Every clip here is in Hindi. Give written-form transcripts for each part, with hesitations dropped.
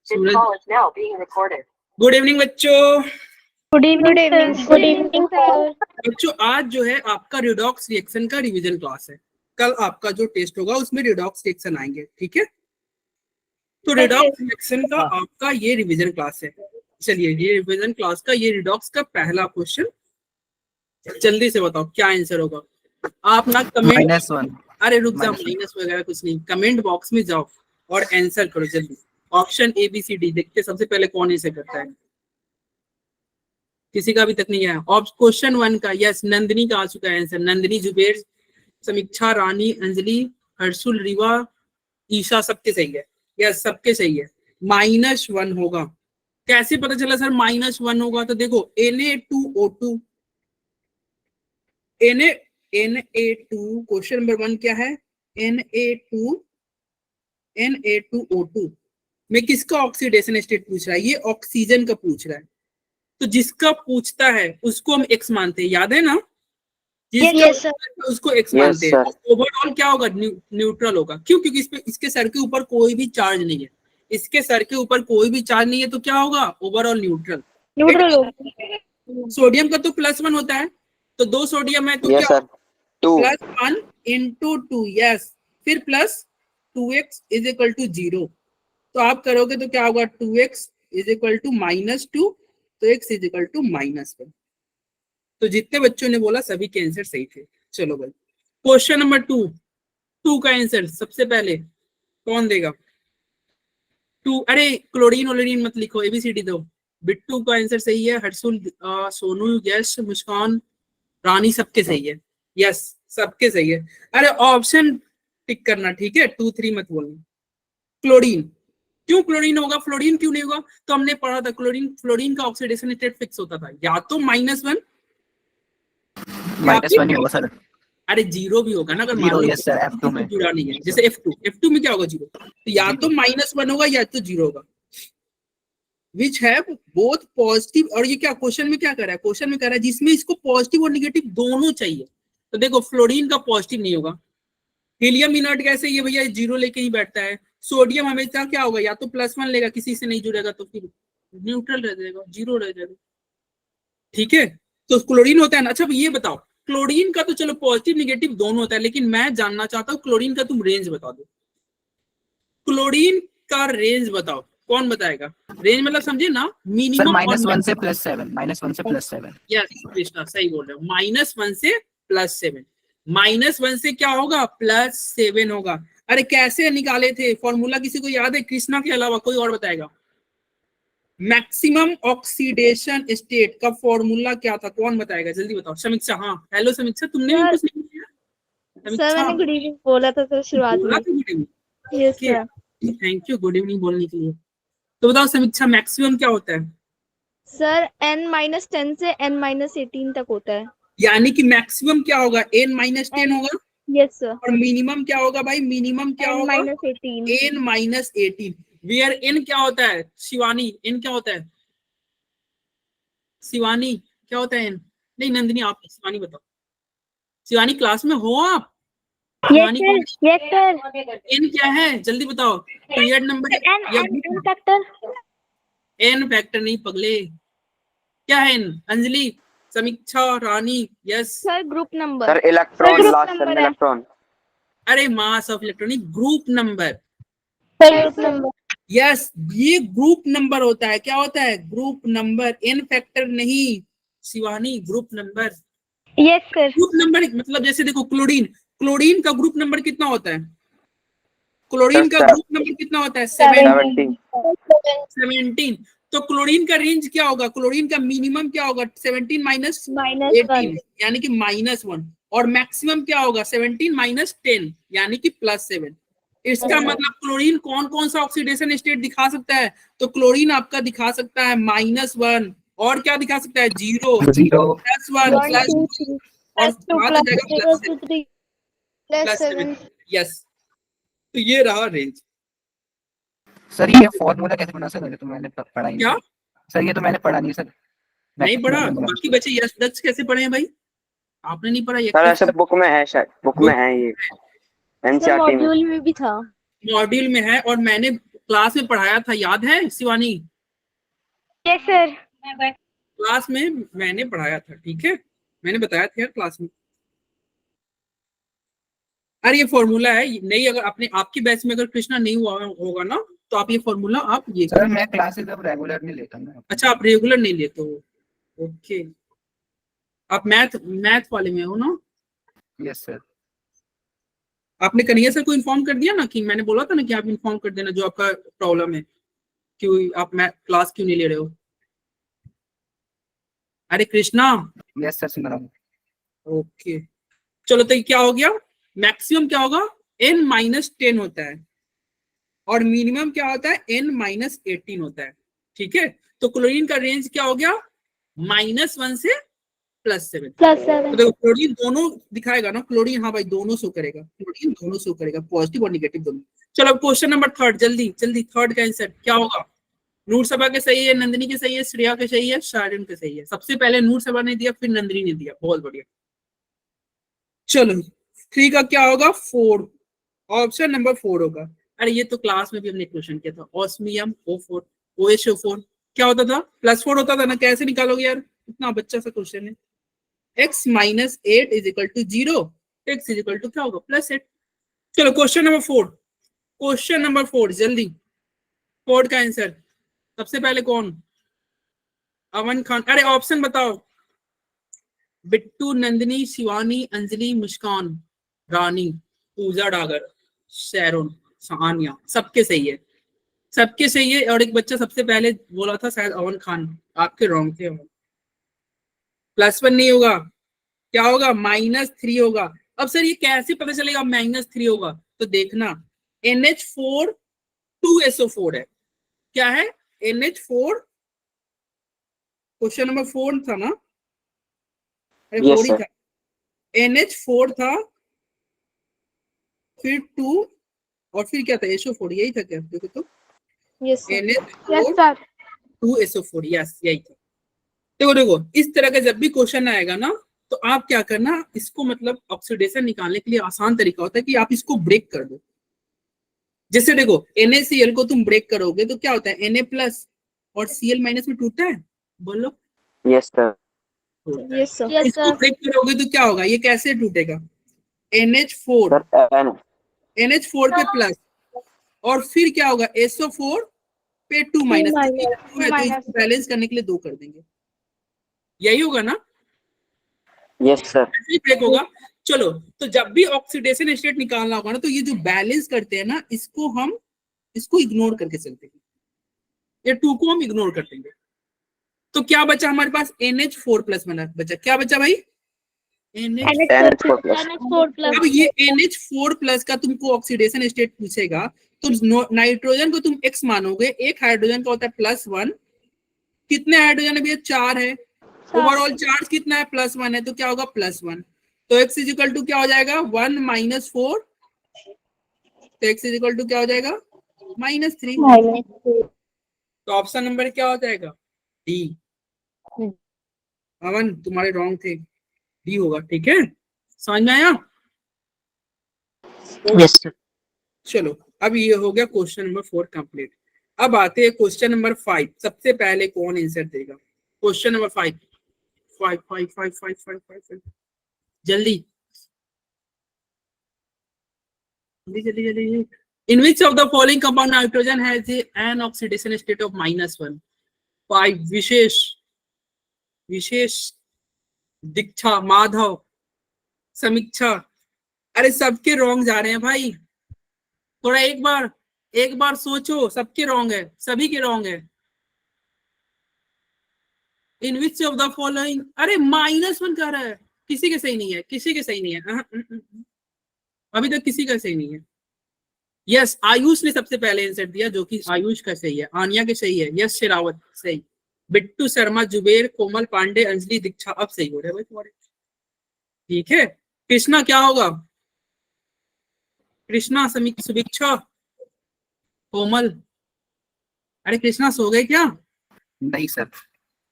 गुड इवनिंग बच्चों। Good evening sir. बच्चों आज जो है आपका रिडॉक्स रिएक्शन का रिवीजन क्लास है। कल आपका जो टेस्ट होगा उसमें रिडॉक्स रिएक्शन आएंगे, ठीक है। तो रिडॉक्स रिएक्शन का आपका ये रिवीजन क्लास है। चलिए ये रिवीजन क्लास का ये रिडॉक्स का पहला क्वेश्चन जल्दी से बताओ क्या आंसर होगा। आप ना कमेंट -1। अरे रुक जाओ, माइनस वगैरह कुछ नहीं, कमेंट बॉक्स में जाओ और आंसर करो जल्दी। Option A B C D देखते सबसे पहले कौन ऐसे करता है। किसी का अभी तक नहीं आया। क्वेश्चन 1 का यस नंदिनी का आ चुका है आंसर। नंदिनी, जुबेर, समीक्षा, रानी, अंजलि, हर्षुल, रीवा, ईशा सबके सही है। यस सबके सही है। -1 होगा। कैसे पता चला सर -1 होगा? तो देखो Na2O2 Na2 क्वेश्चन नंबर 1 क्या है? Na2O2 में किसका ऑक्सीडेशन स्टेट पूछ रहा है? ये ऑक्सीजन का पूछ रहा है। तो जिसका पूछता है उसको हम एक्स मानते हैं, याद है ना? Yes, उसको एक्स मानते हैं। ओवरऑल क्या होगा? न्यूट्रल होगा। क्यों? क्योंकि इसके सर के ऊपर कोई भी चार्ज नहीं है। इसके सर के ऊपर कोई भी चार्ज नहीं है तो क्या होगा? Overall neutral. सोडियम का तो +1 होता है, तो 2 सोडियम है तो yes, क्या? +1 × 2 यस, फिर +2x = 0। तो आप करोगे तो क्या होगा? 2x = -2, तो x = -1। तो जितने बच्चों ने बोला सभी के आंसर सही थे। चलो भाई क्वेश्चन नंबर 2 का आंसर सबसे पहले कौन देगा? 2 अरे क्लोरीन ओलोरीन मत लिखो, ABCD दो। बिट्टू का आंसर सही है। हर्षुल, सोनू, यश, मुस्कान, रानी सबके सही है। यस सबके सही है। अरे ऑप्शन टिक करना, ठीक है? 2 3 मत बोलना। क्लोरीन, क्यों क्लोरीन होगा? फ्लोरीन क्यों नहीं होगा? तो हमने पढ़ा था फ्लोरीन का ऑक्सीडेशन स्टेट फिक्स होता था, या तो -1 -1 ही होगा सर। अरे 0 भी होगा ना अगर मान लो yes, sir, F2 में जुड़ा नहीं है। जैसे F2 में क्या होगा? 0। तो या तो -1 होगा या तो 0 होगा। विच है बोथ पॉजिटिव। और ये क्या क्वेश्चन में क्या कर रहा है? क्वेश्चन में कह रहा है जिसमें इसको पॉजिटिव और नेगेटिव दोनों चाहिए। तो देखो फ्लोरीन का पॉजिटिव नहीं होगा। हीलियम इनर्ट गैस है ये भैया, 0 लेके ही बैठता है। सोडियम हमेशा क्या होगा? या तो +1 लेगा, किसी से नहीं जुड़ेगा तो फिर न्यूट्रल रह जाएगा, 0 रह जाएगा। ठीक है, तो क्लोरीन होता है ना। अच्छा ये बताओ, क्लोरीन का तो चलो पॉजिटिव नेगेटिव दोनों होता है, लेकिन मैं जानना चाहता हूँ क्लोरीन का तुम रेंज बता दो। क्लोरीन का रेंज बताओ, कौन बताएगा? रेंज मतलब समझे ना, मिनिमम -1 से +7। -1 से +7। यस कृष्णा सही बोल रहे हो। -1 से +7। -1 से क्या होगा? +7 होगा। अरे कैसे निकाले थे फॉर्मूला? किसी को याद है? कृष्णा के अलावा कोई और बताएगा? मैक्सिमम ऑक्सीडेशन स्टेट का फॉर्मूला क्या था? कौन बताएगा? जल्दी बताओ। समीक्षा, हाँ हेलो समीक्षा, तुमने भी कुछ नहीं किया? सर मैंने गुड इवनिंग बोला था सर शुरुआत में। Good evening, yes sir. Thank you good evening बोलने के लिए। तो बताओ समीक्षा मैक्सिमम क्या होता है? सर n-10 से n-18 तक होता है। यानी कि मैक्सिमम क्या होगा? n-10 होगा। Yes sir. और मिनिमम क्या होगा भाई? मिनिमम क्या होगा? n-18। वेयर n क्या होता है? शिवानी n क्या होता है? शिवानी क्या होता है n? नहीं नंदिनी आप, शिवानी बताओ। शिवानी क्लास में हो आप? Yes sir. n क्या है जल्दी बताओ। पीरियड नंबर n फैक्टर नहीं पगले, क्या है n? Anjali, Samiksha, Rani, yes sir group number. Sir electron, last में इलेक्ट्रॉन। अरे mass of electronic group number. Group number yes ये ग्रुप नंबर होता है। क्या होता है? ग्रुप नंबर, n फैक्टर नहीं Shivani, group number. Yes sir. Group number मतलब जैसे देखो क्लोरीन का ग्रुप नंबर कितना होता है? क्लोरीन का ग्रुप नंबर कितना होता है? 17। तो क्लोरीन का रेंज क्या होगा? क्लोरीन का मिनिमम क्या होगा? 17 - 18 यानी कि -1। और मैक्सिमम क्या होगा? 17 - 10 यानी कि +7। इसका मतलब क्लोरीन कौन कौन सा ऑक्सीडेशन स्टेट दिखा सकता है? तो क्लोरीन आपका दिखा सकता है -1, और क्या दिखा सकता है? 0, +1, +2 और +7। यस तो ये रहा रेंज। सर ये फॉर्मूला कैसे बना? सर तो मैंने पढ़ा ही क्या? सर, ये तो मैंने पढ़ा नहीं सर। नहीं पढ़ा? बाकी बच्चे यस दक्ष कैसे पढ़े हैं भाई? आपने नहीं पढ़ा? सर ऐसे बुक में है, शायद बुक में है ये, एनसीईआरटी में मॉड्यूल में भी था। मॉड्यूल में है और मैंने क्लास में पढ़ाया था, याद है शिवानी? Yes sir. क्लास में मैंने पढ़ाया था, ठीक है, मैंने बताया था यार क्लास में। अरे ये फॉर्मूला है नहीं, अगर आपने आपकी बैच में अगर कृष्णा नहीं हुआ होगा ना तो आप ये फॉर्मूला आप ये सर मैं क्लासेस अब रेगुलर नहीं लेता मैं। अच्छा, आप रेगुलर नहीं लेते हो, ओके। आप मैथ वाले में हो ना? Yes sir. आपने कन्हैया सर को इन्फॉर्म कर दिया ना, कि मैंने बोला था ना कि आप इन्फॉर्म कर देना जो आपका प्रॉब्लम है, क्यों आप मैथ क्लास क्यों नहीं ले रहे हो? अरे कृष्णा, यस सर सुन रहा हूँ। ओके। चलो तो ये क्या हो गया, मैक्सिमम क्या होगा, n-10 होता है और मिनिमम क्या होता है, n-18 होता है, ठीक है। तो क्लोरीन का रेंज क्या हो गया, -1 से +7। तो देखो क्लोरीन दोनों दिखाएगा ना, क्लोरीन हाँ भाई दोनों शो करेगा, क्लोरीन दोनों शो करेगा, पॉजिटिव और निगेटिव दोनों। चलो अब क्वेश्चन नंबर 3, जल्दी जल्दी थर्ड का आंसर क्या होगा? नूर सभा के सही है, नंदिनी के सही है, श्रेया के सही है, शारिन के सही है। सबसे पहले नूर सभा ने दिया, फिर नंदिनी ने दिया, बहुत बढ़िया। चलो 3 का क्या होगा, 4, ऑप्शन नंबर 4 होगा। अरे ये तो क्लास में भी हमने क्वेश्चन किया था, ऑस्मियम O4 OHO4 क्या होता था, +4 होता था ना, कैसे निकालोगे यार, इतना बच्चा सा क्वेश्चन है। x - 8 = 0, x = क्या होगा, +8। चलो क्वेश्चन नंबर 4, क्वेश्चन नंबर 4 जल्दी, 4 का आंसर सबसे पहले कौन, अमन खान। अरे ऑप्शन बताओ, बिट्टू, नंदिनी, शिवानी, अंजलि, मुस्कान, रानी, पूजा डागर, शैरोन, सानिया, सबके सही है, सबके सही है। और एक बच्चा सबसे पहले बोला था शायद अवन खान, आपके रॉन्ग थे। +1 नहीं होगा, क्या होगा, -3 होगा। अब सर ये कैसे पता चलेगा -3 होगा, तो देखना NH4 2SO4 है, क्या है, NH4, क्वेश्चन नंबर 4 था ना, अरे 4 ही था, NH4 था, फिर 2 और फिर क्या था, SO4, यही था क्या, देखो तो yes sir. NH4 2SO4, yes यही था। देखो देखो इस तरह का जब भी क्वेश्चन आएगा ना, तो आप क्या करना, इसको मतलब ऑक्सीडेशन निकालने के लिए आसान तरीका होता है कि आप इसको ब्रेक कर दो। जैसे देखो NaCl को तुम ब्रेक करोगे तो क्या होता है, Na+ और Cl- में टूटता है, बोलो। Yes sir. Yes sir. इसको ब्रेक करोगे तो क्या होगा, ये कैसे टूटेगा, NH4 सर एन NH4 पे प्लस और फिर क्या होगा, SO4 पे 2 माइनस, तो इसको बैलेंस करने के लिए 2 कर देंगे, यही होगा ना, यस सर। ब्रेक होगा। चलो तो जब भी ऑक्सीडेशन स्टेट निकालना होगा ना, तो ये जो बैलेंस करते हैं ना, इसको हम इसको इग्नोर करके चलते हैं, ये 2 को हम इग्नोर कर देंगे। तो क्या बचा हमारे पास, NH4+ बचा, क्या बचा भाई, NH4+। अब ये NH4+ का तुमको ऑक्सीडेशन स्टेट पूछेगा तो नाइट्रोजन को तुम X मानोगे, एक हाइड्रोजन का होता है +1, कितने हाइड्रोजन है भैया, 4 है, ओवरऑल चार्ज कितना है, +1 है, तो क्या होगा, +1। तो x = क्या हो जाएगा, 1 - 4, तो x = क्या हो जाएगा, -3। तो ऑप्शन नंबर क्या हो जाएगा, डी। अमन तुम्हारे रॉन्ग थे, डी होगा, ठीक है, समझ में आया? Yes sir. चलो अब ये हो गया क्वेश्चन नंबर 4 कंप्लीट। अब आते हैं क्वेश्चन नंबर 5, सबसे पहले कौन आंसर देगा, क्वेश्चन नंबर 5, 5 5 5 5 5 5 जल्दी जल्दी जल्दी जल्दी। In which of the following compound nitrogen has an oxidation state of -1? 5 विशेष, विशेष, दीक्षा, माधव, समीक्षा। अरे सबके रॉन्ग जा रहे हैं भाई, थोड़ा एक बार सोचो, सबके रॉन्ग है, सभी के रॉन्ग है। इन विच ऑफ द फॉलोइंग, अरे -1 कह रहा है, किसी के सही नहीं है, किसी के सही नहीं है, अभी तक किसी का सही नहीं है। यस आयुष ने सबसे पहले आंसर दिया, जो कि आयुष का सही है, आनिया के सही है, यस शेरावत सही, बिट्टू शर्मा, जुबेर, कोमल पांडे, अंजलि, दीक्षा, अब सही हो रहे हैं भाई तुम्हारे, ठीक है। कृष्णा क्या होगा, कृष्णा, सुभिक्षा, कोमल, अरे कृष्णा सो गए क्या, नहीं सर।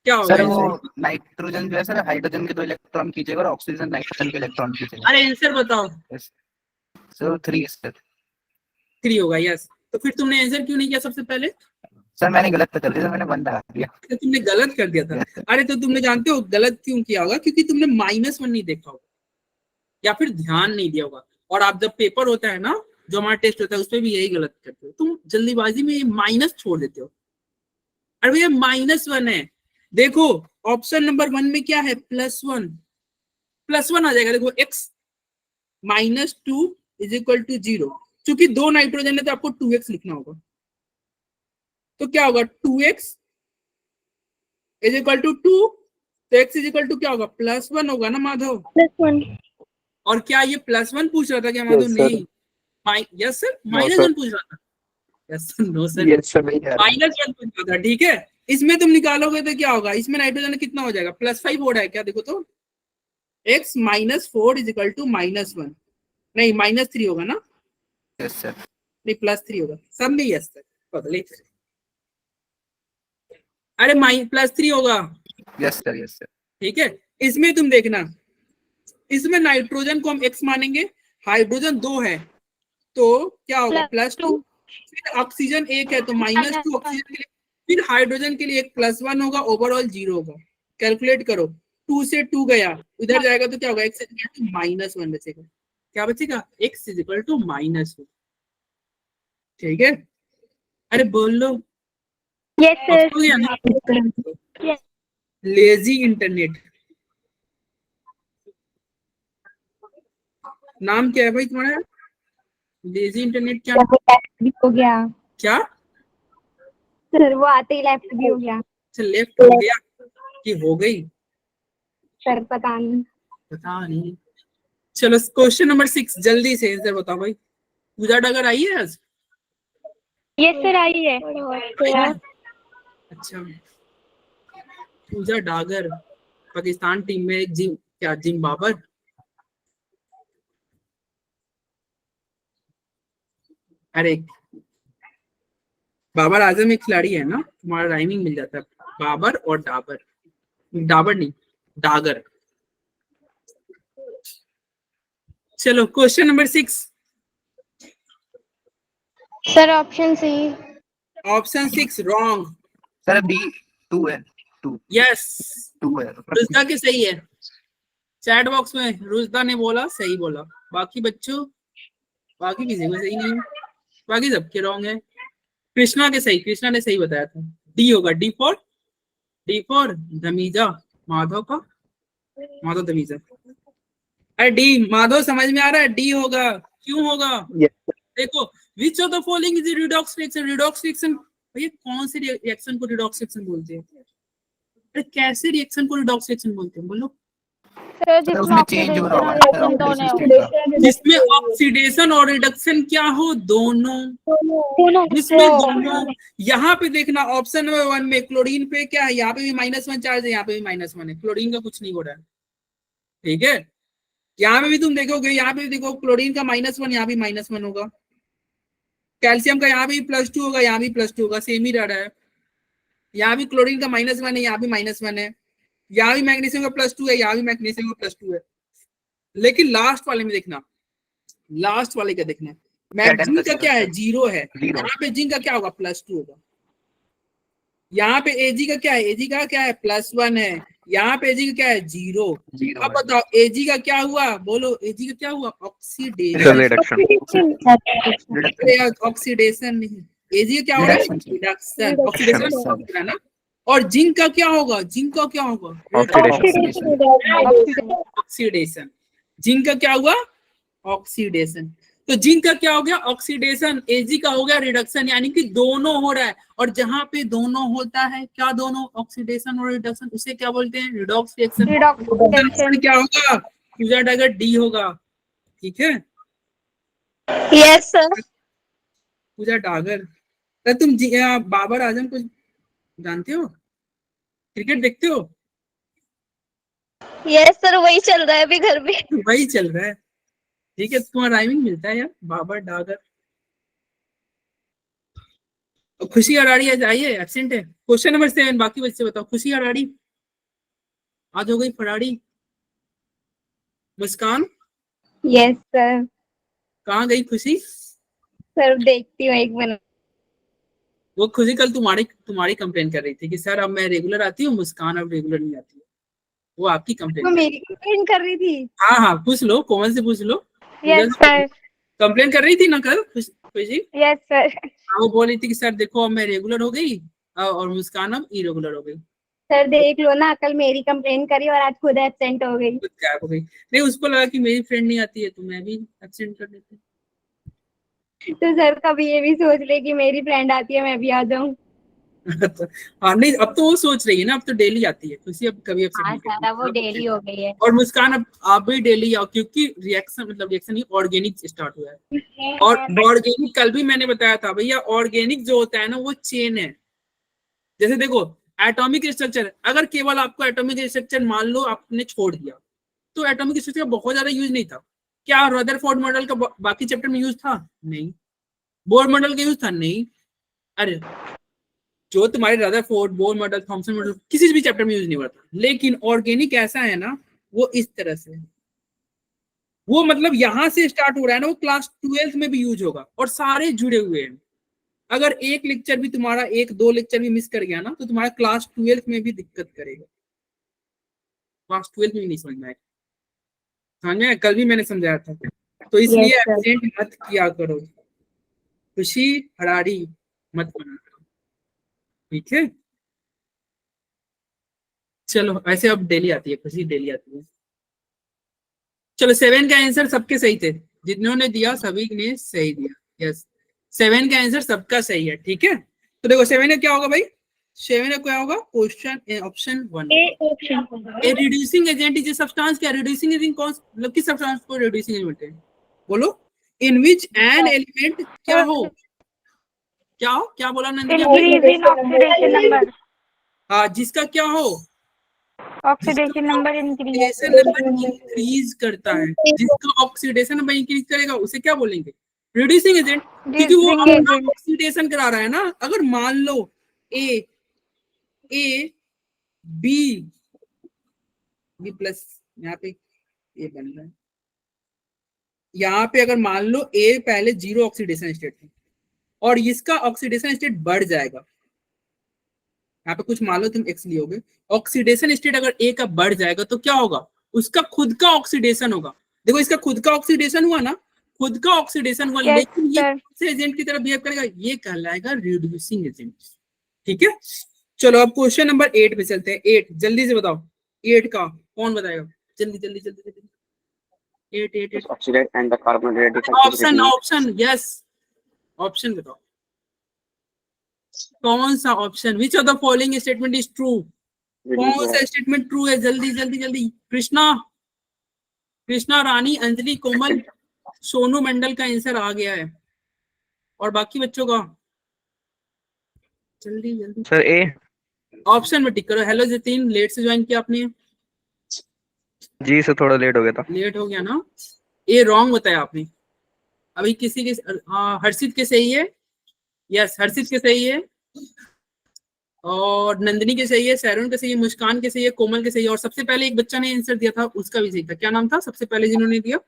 क्या हो सर गया, वो नाइट्रोजन जो है सर, हाइड्रोजन के 2 इलेक्ट्रॉन खींचेगा और ऑक्सीजन नाइट्रोजन के इलेक्ट्रॉन खींचेगा। अरे आंसर बताओ, सर 3 सर। 3 होगा, यस। तो फिर तुमने आंसर क्यों नहीं किया सबसे पहले? सर मैंने गलत कर दिया, मैंने 1 लगा दिया। तो तुमने गलत कर दिया था। अरे तो तुमने जानते हो गलत क्यों किया होगा? क्योंकि तुमने -1 नहीं देखा होगा या फिर ध्यान नहीं दिया होगा। और आप जब पेपर होता है ना, जो हमारा टेस्ट होता है, उसमें भी यही गलत करते हो तुम, जल्दीबाजी में ये माइनस छोड़ देते हो। अरे भैया -1 है, देखो ऑप्शन नंबर 1 में क्या है, +1, +1 आ जाएगा। देखो x -2 = 0, क्योंकि 2 नाइट्रोजन है तो आपको 2x लिखना होगा। तो क्या होगा, 2x = 2, तो x क्या होगा, +1 होगा ना माधव? +1। और क्या ये +1 पूछ रहा था क्या माधव? Yes, sir. नहीं, यस सर, No, sir. -1 पूछ रहा था। Yes no sir, Yes, sir. वही आ रहा है। -1 पूछ रहा था। ठीक है, इसमें तुम निकालोगे तो क्या होगा, इसमें नाइट्रोजन कितना हो जाएगा, +5 हो रहा है क्या? देखो तो x -4 = -1, नहीं -3 होगा ना, यस सर। नहीं +3 होगा, सब में यस सर बदले। अरे +3 होगा, यस सर, यस सर। ठीक है। इसमें तुम देखना, इसमें नाइट्रोजन को हम x मानेंगे, हाइड्रोजन 2 है तो क्या होगा, +2, फिर ऑक्सीजन 1 है तो -2 ऑक्सीजन के लिए, फिर हाइड्रोजन के लिए एक +1 होगा, ओवरऑल 0 होगा। कैलकुलेट करो, 2 से 2 गया, उधर जाएगा तो क्या होगा, x -1 बचेगा। क्या बचेगा, x -1। ठीक है, अरे बोल लो, यस सर। हो गया ना? Yes. लेजी इंटरनेट, नाम क्या है भाई तुम्हारा? लेजी इंटरनेट क्या? भी हो गया क्या सर, वो आते ही लेफ्ट भी हो गया अच्छा, लेफ्ट हो गया कि हो गई, सर, पता नहीं। पता नहीं। चलो क्वेश्चन नंबर 6 जल्दी से आंसर बताओ भाई। पूजा डागर आई है आज? यस सर, आई है। अच्छा, पूजा डागर पाकिस्तान टीम में एक जिम बाबर। अरे बाबर आजम एक खिलाड़ी है ना, तुम्हारा राइमिंग मिल जाता है, बाबर और डाबर, डाबर नहीं डागर। चलो question number 6, sir option C. Option 6 wrong. Sir B 2 है, 2 यस, 2 है। रुजदा के सही है, चैट बॉक्स में रुजदा ने बोला सही बोला, बाकी बच्चों बाकी किसी को सही नहीं है, बाकी सबके रॉन्ग है। कृष्णा के सही, कृष्णा ने सही बताया था, डी होगा, डी फॉर धमीजा, माधव का, माधव धमीजा। अरे डी माधव समझ में आ रहा है, डी होगा, क्यों होगा? Yes, sir. देखो, which of the following is redox reaction, redox reaction, भैया कौन से रिएक्शन को रिडॉक्स रिएक्शन बोलते हैं? अरे कैसे रिएक्शन को रिडॉक्स रिएक्शन बोलते हैं, बोलो। सर सर उसमें चेंज हो रहा होगा ना सर, ऑक्सीडेशन स्टेट का। जिसमें ऑक्सीडेशन और रिडक्शन क्या हो, दोनों, जिसमें दोनों। यहाँ पे देखना ऑप्शन नंबर 1 में क्लोरीन पे क्या है, यहाँ पे भी -1 चार्ज है, यहाँ पे भी -1 है, क्लोरीन का कुछ नहीं हो रहा है। ठीक है, यहाँ पे भी तुम देखोगे, यहाँ पे भी देखो क्लोरीन का -1, यहाँ भी -1 होगा, कैल्शियम का यहाँ भी +2 होगा, यहाँ भी +2 होगा, सेम ही रह रहा है। यहाँ भी क्लोरीन का -1 है, यहाँ भी -1 है, यहाँ भी मैग्नीशियम का +2 है, यहाँ भी मैग्नीशियम का +2 है। लेकिन लास्ट वाले में देखना, लास्ट वाले का देखना, जिंक का क्या है, 0 है, यहाँ पे जिंक का क्या होगा, +2 होगा। यहाँ पे एजी का क्या है, एजी का क्या है, +1 है, यहाँ पे एजी का क्या है, 0। अब बताओ एजी का क्या हुआ, बोलो एजी का क्या हुआ, ऑक्सीडेशन, ऑक्सीडेशन नहीं, एजी का क्या हो रहा है, रिडक्शन, ऑक्सीडेशन है ना। और जिंक का क्या होगा, जिंक का क्या होगा, ऑक्सीडेशन, जिंक का क्या हुआ, ऑक्सीडेशन। तो जिंक का क्या हो गया, ऑक्सीडेशन, एजी का हो गया रिडक्शन, यानी कि दोनों हो रहा है। और जहां पे दोनों होता है, क्या दोनों, ऑक्सीडेशन और रिडक्शन, उसे क्या बोलते हैं, रिडॉक्स रिएक्शन। क्या होगा पूजा डागर, डी होगा। ठीक है, यस सर। पूजा डागर। तो तुम बाबर आजम को जानते हो, क्रिकेट देखते हो? यस सर, वही चल रहा है अभी घर में। वही चल रहा है, ठीक है, तुम्हारा राइमिंग मिलता है यार, बाबर डागर। खुशी अराड़ी आज आई है, एब्सेंट है। क्वेश्चन नंबर 7, बाकी बच्चे बताओ, खुशी अराड़ी आज हो गई फराड़ी, मुस्कान यस सर। कहाँ गई खुशी? सर देखती हूँ एक मिनट। वो खुद ही कल तुम्हारी कंप्लेन कर रही थी कि सर अब मैं रेगुलर आती हूँ, मुस्कान अब रेगुलर नहीं आती है। वो आपकी कंप्लेन वो मेरी कंप्लेंट कर रही थी। हाँ हाँ, पूछ लो, कोमल से पूछ लो। Yes sir. कंप्लेन कर रही थी ना कल खुशी। Yes sir. हाँ, वो बोल रही थी कि सर देखो अब मैं रेगुलर हो गई और मुस्कान अब इरेगुलर हो गई। सर देख लो ना, कल मेरी कंप्लेंट करी और आज खुद एब्सेंट हो गई। खुद गायब हो गई। नहीं, उसको लगा कि मेरी फ्रेंड नहीं आती है तो मैं भी एब्सेंट कर देती। तो सर कभी ये भी सोच ले कि मेरी फ्रेंड आती है मैं भी आ जाऊं। हाँ नहीं, अब तो वो सोच रही है ना, अब तो डेली आती है खुशी, अब कभी एब्सेंट हाँ नहीं सर, अब वो करती। डेली हो गई है। और मुस्कान अब आप भी डेली आओ, क्योंकि रिएक्शन नहीं, ऑर्गेनिक स्टार्ट हुआ है। और ऑर्गेनिक कल भी मैंने बताया था भैया, ऑर्गेनिक जो होता है ना वो चेन है। जैसे देखो एटॉमिक स्ट्रक्चर, अगर केवल आपको एटॉमिक स्ट्रक्चर मान लो आपने छोड़ दिया तो एटॉमिक स्ट्रक्चर का बहुत ज्यादा यूज नहीं था। क्या रदरफोर्ड मॉडल का बाकी चैप्टर में यूज था? नहीं। बोर मॉडल का यूज था? नहीं। अरे जो तुम्हारे Rutherford, Bohr model, Thompson model किसी भी चैप्टर में यूज नहीं हुआ था। लेकिन ऑर्गेनिक ऐसा है ना, वो इस तरह से, वो मतलब यहां से स्टार्ट हो रहा है ना, वो क्लास 12th में भी यूज होगा और सारे जुड़े हुए हैं। अगर एक लेक्चर भी तुम्हारा, एक दो लेक्चर भी मिस कर गया ना तो तुम्हारा क्लास 12th में भी दिक्कत करेगा। क्लास 12th में भी नहीं समझ में आएगा। समझ में आया? कल भी मैंने समझाया था। तो इसलिए Yes, sir. एब्सेंट मत किया करो, खुशी हरारी मत बना करो, ठीक है? चलो ऐसे अब डेली आती है खुशी, डेली आती है। चलो 7 का आंसर सबके सही थे, जिन्होंने दिया सभी ने सही दिया। यस, 7 का आंसर सबका सही है, ठीक है? तो देखो 7 का क्या होगा भाई? 7 का क्या होगा? Question option 1। A reducing agent is a substance. क्या रिड्यूसिंग एजेंट कौन, मतलब किस सब्सटेंस को रिड्यूसिंग एजेंट बोलते हैं? बोलो। इन विच एन एलिमेंट क्या हो, क्या हो, क्या बोला नंदिनी आपने? Increase in oxidation number. हाँ, जिसका क्या हो, Oxidation number increase. Oxidation number increase करता है। जिसका ऑक्सीडेशन नंबर इंक्रीज करेगा उसे क्या बोलेंगे? Reducing agent. क्योंकि वो Reducing अपना agent. ऑक्सीडेशन करा रहा है ना। अगर मान लो ए बी प्लस, यहाँ पे ए बन रहा है, यहाँ पे अगर मान लो ए पहले 0 ऑक्सीडेशन स्टेट है और इसका ऑक्सीडेशन स्टेट बढ़ जाएगा, यहाँ पे कुछ मान लो तुम एक्स लियोगे, ऑक्सीडेशन स्टेट अगर ए का बढ़ जाएगा तो क्या होगा? उसका खुद का ऑक्सीडेशन होगा। देखो इसका खुद का ऑक्सीडेशन हुआ ना, खुद का ऑक्सीडेशन हुआ, Yes, लेकिन ये sir. कौन से एजेंट की तरह बिहेव करेगा? ये कहलाएगा रिड्यूसिंग एजेंट, ठीक है? चलो अब क्वेश्चन नंबर 8 पे चलते हैं। 8 जल्दी से बताओ, 8 का कौन बताएगा? जल्दी जल्दी जल्दी जल्दी। 8 Oxidate and the carbohydrate option, option, yes option बताओ, कौन सा option? Which of the following statement is true? कौन सा स्टेटमेंट ट्रू है? जल्दी जल्दी जल्दी। कृष्णा, रानी, अंजलि, कोमल, सोनू मंडल का आंसर आ गया है, और बाकी बच्चों का जल्दी जल्दी। सर ए। ऑप्शन में टिक करो। हेलो जतीन, लेट से ज्वाइन किया आपने? जी सर, थोड़ा लेट हो गया था। लेट हो गया ना? ए रॉन्ग बताया आपने। अभी किसी के, हर्षित के सही है, यस हर्षित के सही है, और नंदिनी के सही है, सैरून के सही है, मुस्कान के सही है, कोमल के सही है, और सबसे पहले एक बच्चा ने आंसर दिया था उसका भी सही था। क्या नाम था सबसे पहले जिन्होंने दिया?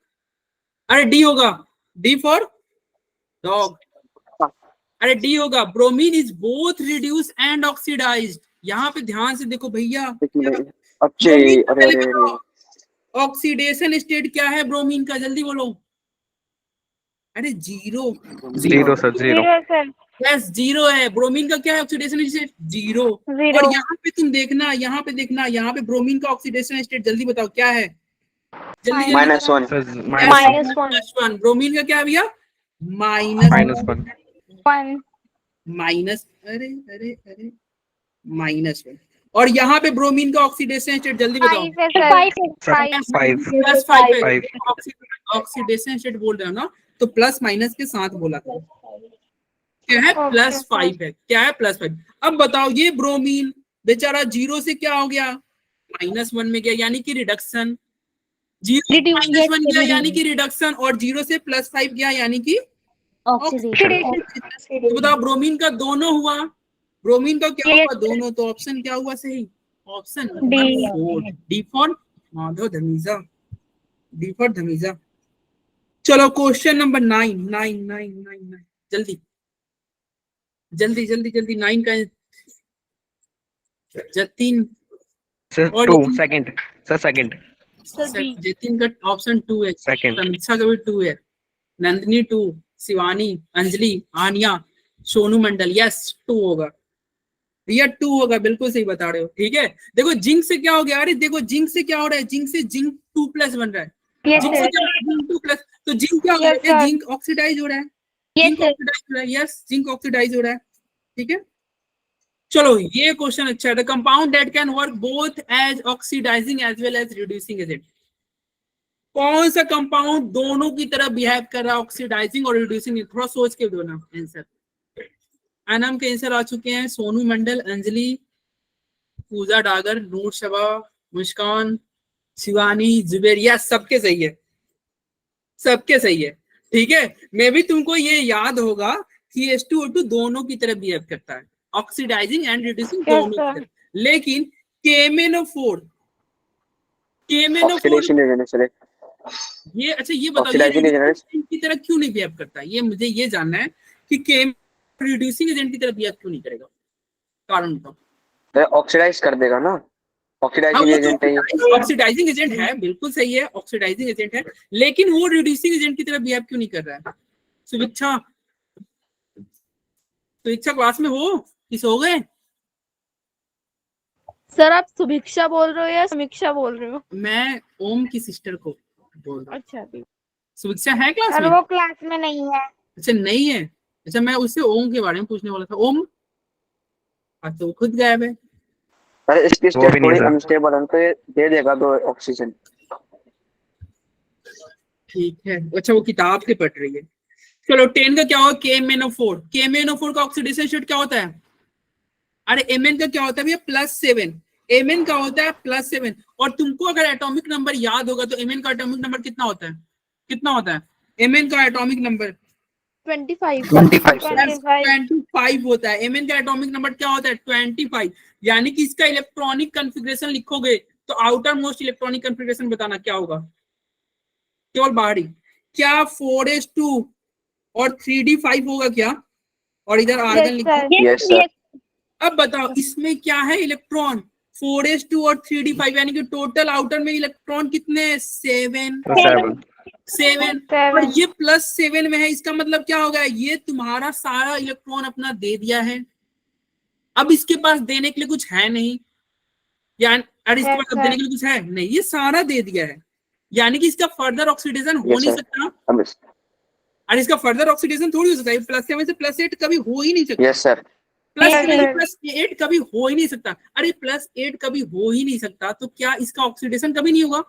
अरे डी होगा, डी फॉर डॉग। अरे डी होगा। Bromine is both reduce and oxidized. यहाँ पे ध्यान से देखो भैया, ऑक्सीडेशन स्टेट क्या है ब्रोमीन का? जल्दी बोलो। अरे 0 सर, 0। यस 0 है। ब्रोमीन का क्या है ऑक्सीडेशन स्टेट? 0। और यहाँ पे तुम देखना, यहाँ पे देखना, यहाँ पे ब्रोमीन का ऑक्सीडेशन स्टेट जल्दी बताओ क्या है? जल्दी -1 -1। ब्रोमीन का क्या है भैया? -1। माइनस, अरे अरे अरे -1। और यहाँ पे ब्रोमीन का ऑक्सीडेशन स्टेट जल्दी बताओ। +5 ऑक्सीडेशन स्टेट बोल रहे हो ना, तो प्लस माइनस के साथ बोला था। क्या है? +5 है। क्या है? +5। अब बताओ ये ब्रोमीन बेचारा 0 से क्या हो गया? -1 में गया, यानी कि रिडक्शन। 0 से -1 गया यानी कि रिडक्शन, और 0 से +5 गया यानी कि ऑक्सीडेशन। तो बताओ ब्रोमीन का दोनों हुआ, ब्रोमीन का क्या हुआ? दोनों। तो ऑप्शन क्या हुआ सही? Option D for Madhav Dhamija, D for Dhamija. चलो क्वेश्चन नंबर 9। जल्दी जल्दी जल्दी जल्दी 9 का जतिन सर और 2 second sir second sir B Jatin का ऑप्शन 2 है, सेकंड समीक्षा का भी 2 है, नंदिनी 2, शिवानी, अंजलि, आनिया, सोनू मंडल, यस 2 होगा भैया, 2 होगा, बिल्कुल सही बता रहे हो। ठीक है, देखो जिंक से क्या हो गया, अरे देखो जिंक से क्या हो रहा है, जिंक से जिंक 2+ बन रहा है, यस जिंक से सर क्या हो रहा है, जिंक 2+, तो जिंक क्या हो Yes, रहा है, sir. जिंक ऑक्सीडाइज हो रहा है, यस जिंक सर ऑक्सीडाइज हो रहा है, यस जिंक ऑक्सीडाइज हो रहा है। ठीक है, चलो ये क्वेश्चन अच्छा है, the compound that can work both as oxidizing as well as reducing agent, कौन सा कंपाउंड दोनों की तरह बिहेव कर रहा है, ऑक्सीडाइजिंग और रिड्यूसिंग, थोड़ा सोच के दो ना आंसर। एनम के आंसर आ चुके हैं, सोनू मंडल, अंजलि, पूजा डागर, नूर शबा, मुस्कान, शिवानी, जुबेर, यस सबके सही है, सबके सही है। ठीक है, मैं भी तुमको ये याद होगा कि H2O2 दोनों की तरह बिहेव करता है, ऑक्सीडाइजिंग एंड रिड्यूसिंग Yes, दोनों की sir. तरह, लेकिन केमेनोफोर ऑक्सीडेशन एजेंट है सर, ये अच्छा ये बताओ, ये ऑक्सीडाइजिंग एजेंट रिड्यूसिंग की तरह क्यों नहीं बिहेव करता, ये मुझे ये जानना है कि केम रिड्यूसिंग एजेंट की तरह बिहेव क्यों नहीं करेगा, कारण बताओ। है, ऑक्सीडाइज कर देगा ना, हाँ ऑक्सीडाइजिंग वो एजेंट है ये। तो ऑक्सीडाइजिंग एजेंट है, बिल्कुल सही है, ऑक्सीडाइजिंग एजेंट है, लेकिन वो रिड्यूसिंग एजेंट की तरह बिहेव क्यों नहीं कर रहा है। सुविक्षा, सुविक्षा क्लास में हो कि सो गए? सर आप सुभिक्षा बोल रहे हो या समीक्षा बोल रहे हो? मैं ओम की सिस्टर को बोल रहा हूँ। अच्छा अभी सुविक्षा है क्लास सर में? वो क्लास में नहीं है। अच्छा नहीं है, अच्छा मैं उससे ओम के बारे में पूछने वाला था। ओम अच्छा वो खुद गायब है। अरे इसकी वो भी स्टेट नहीं थोड़ी सर। अनस्टेबल है तो ये दे देगा 2 ऑक्सीजन। ठीक है, अच्छा वो किताब से पढ़ रही है। चलो 10 का क्या होगा, KMnO4, KMnO4 का ऑक्सीडेशन स्टेट क्या होता है, अरे Mn का क्या होता है भैया +7, Mn का होता है +7, और तुमको अगर एटॉमिक नंबर याद होगा तो Mn का एटॉमिक नंबर कितना होता है, कितना होता है Mn का एटॉमिक नंबर 25 25 25 होता है। Mn का एटॉमिक नंबर क्या होता है 25, यानी कि इसका इलेक्ट्रॉनिक कॉन्फ़िगरेशन लिखोगे तो आउटर मोस्ट इलेक्ट्रॉनिक कॉन्फ़िगरेशन बताना क्या होगा, केवल बाहरी, क्या 4s2 और 3d5 होगा क्या, और इधर आर्गन यस लिखो। सर यस सर, अब बताओ इसमें क्या है, इलेक्ट्रॉन 4s2 और 3d5, यानी कि टोटल आउटर में इलेक्ट्रॉन कितने, 7 और ये +7 में है, इसका मतलब क्या होगा, ये तुम्हारा सारा इलेक्ट्रॉन अपना दे दिया है, अब इसके पास देने के लिए कुछ है नहीं, यानी अरे इसके Yes, पास अब देने के लिए कुछ है नहीं, ये सारा दे दिया है, यानी कि इसका फर्दर ऑक्सीडेशन हो यस नहीं सर, सकता, और इसका फर्दर ऑक्सीडेशन थोड़ी हो सकता है, +7 से +8 कभी हो ही नहीं सकता, यस सर, +8 कभी हो ही नहीं सकता, अरे +8 कभी हो ही नहीं सकता, तो क्या इसका ऑक्सीडेशन कभी नहीं होगा,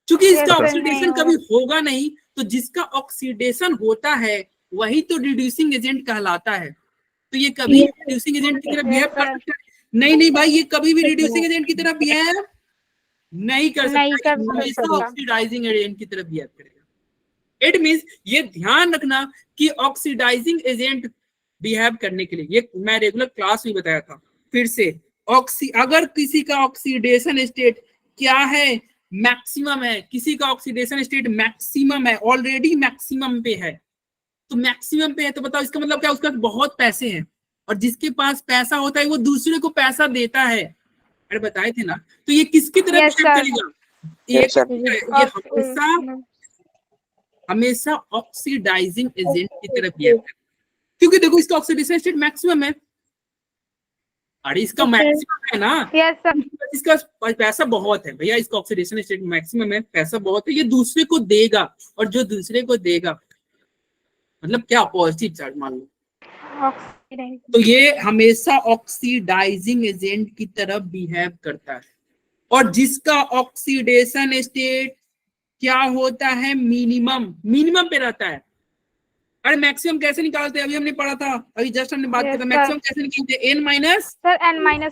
क्योंकि इसका sir, ऑक्सीडेशन नहीं कभी होगा नहीं, तो जिसका ऑक्सीडेशन होता है वही तो रिड्यूसिंग एजेंट कहलाता है, तो ये कभी रिड्यूसिंग एजेंट की तरह बिहेव कर सकता है, नहीं नहीं भाई ये कभी भी रिड्यूसिंग एजेंट की तरह बिहेव नहीं कर नहीं सकता, कर ये हमेशा सकता। ऑक्सीडाइजिंग एजेंट की तरह बिहेव करेगा। इट मींस ये ध्यान रखना कि ऑक्सीडाइजिंग एजेंट बिहेव करने के लिए, ये मैं रेगुलर क्लास में बताया था, फिर से अगर किसी का ऑक्सीडेशन स्टेट क्या है, मैक्सिमम है, किसी का ऑक्सीडेशन स्टेट मैक्सिमम है, ऑलरेडी मैक्सिमम पे है, तो मैक्सिमम पे है तो बताओ इसका मतलब क्या, उसके पास बहुत पैसे हैं, और जिसके पास पैसा होता है वो दूसरे को पैसा देता है, अरे बताए थे ना, तो ये किसकी तरह Yes, बिहेव sir. करेगा, यस सर, ये हमेशा हमेशा ऑक्सीडाइजिंग एजेंट की तरह बिहेव करेगा, क्योंकि देखो इसका ऑक्सीडेशन स्टेट मैक्सिमम है, अरे इसका मैक्सिमम है ना, Yes, sir. इसका पैसा बहुत है भैया, इसका ऑक्सीडेशन स्टेट मैक्सिमम है, पैसा बहुत है, ये दूसरे को देगा, और जो दूसरे को देगा मतलब क्या, पॉजिटिव चार्ज मान लो, तो ये हमेशा ऑक्सीडाइजिंग एजेंट की तरह बिहेव करता है, और जिसका ऑक्सीडेशन स्टेट क्या होता है, मिनिमम, मिनिमम पे रहता है, अरे मैक्सिमम कैसे निकालते हैं, अभी हमने पढ़ा था, अभी जस्ट हमने बात Yes, किया था, sir. मैक्सिमम कैसे निकालते हैं, n माइनस, सर n-10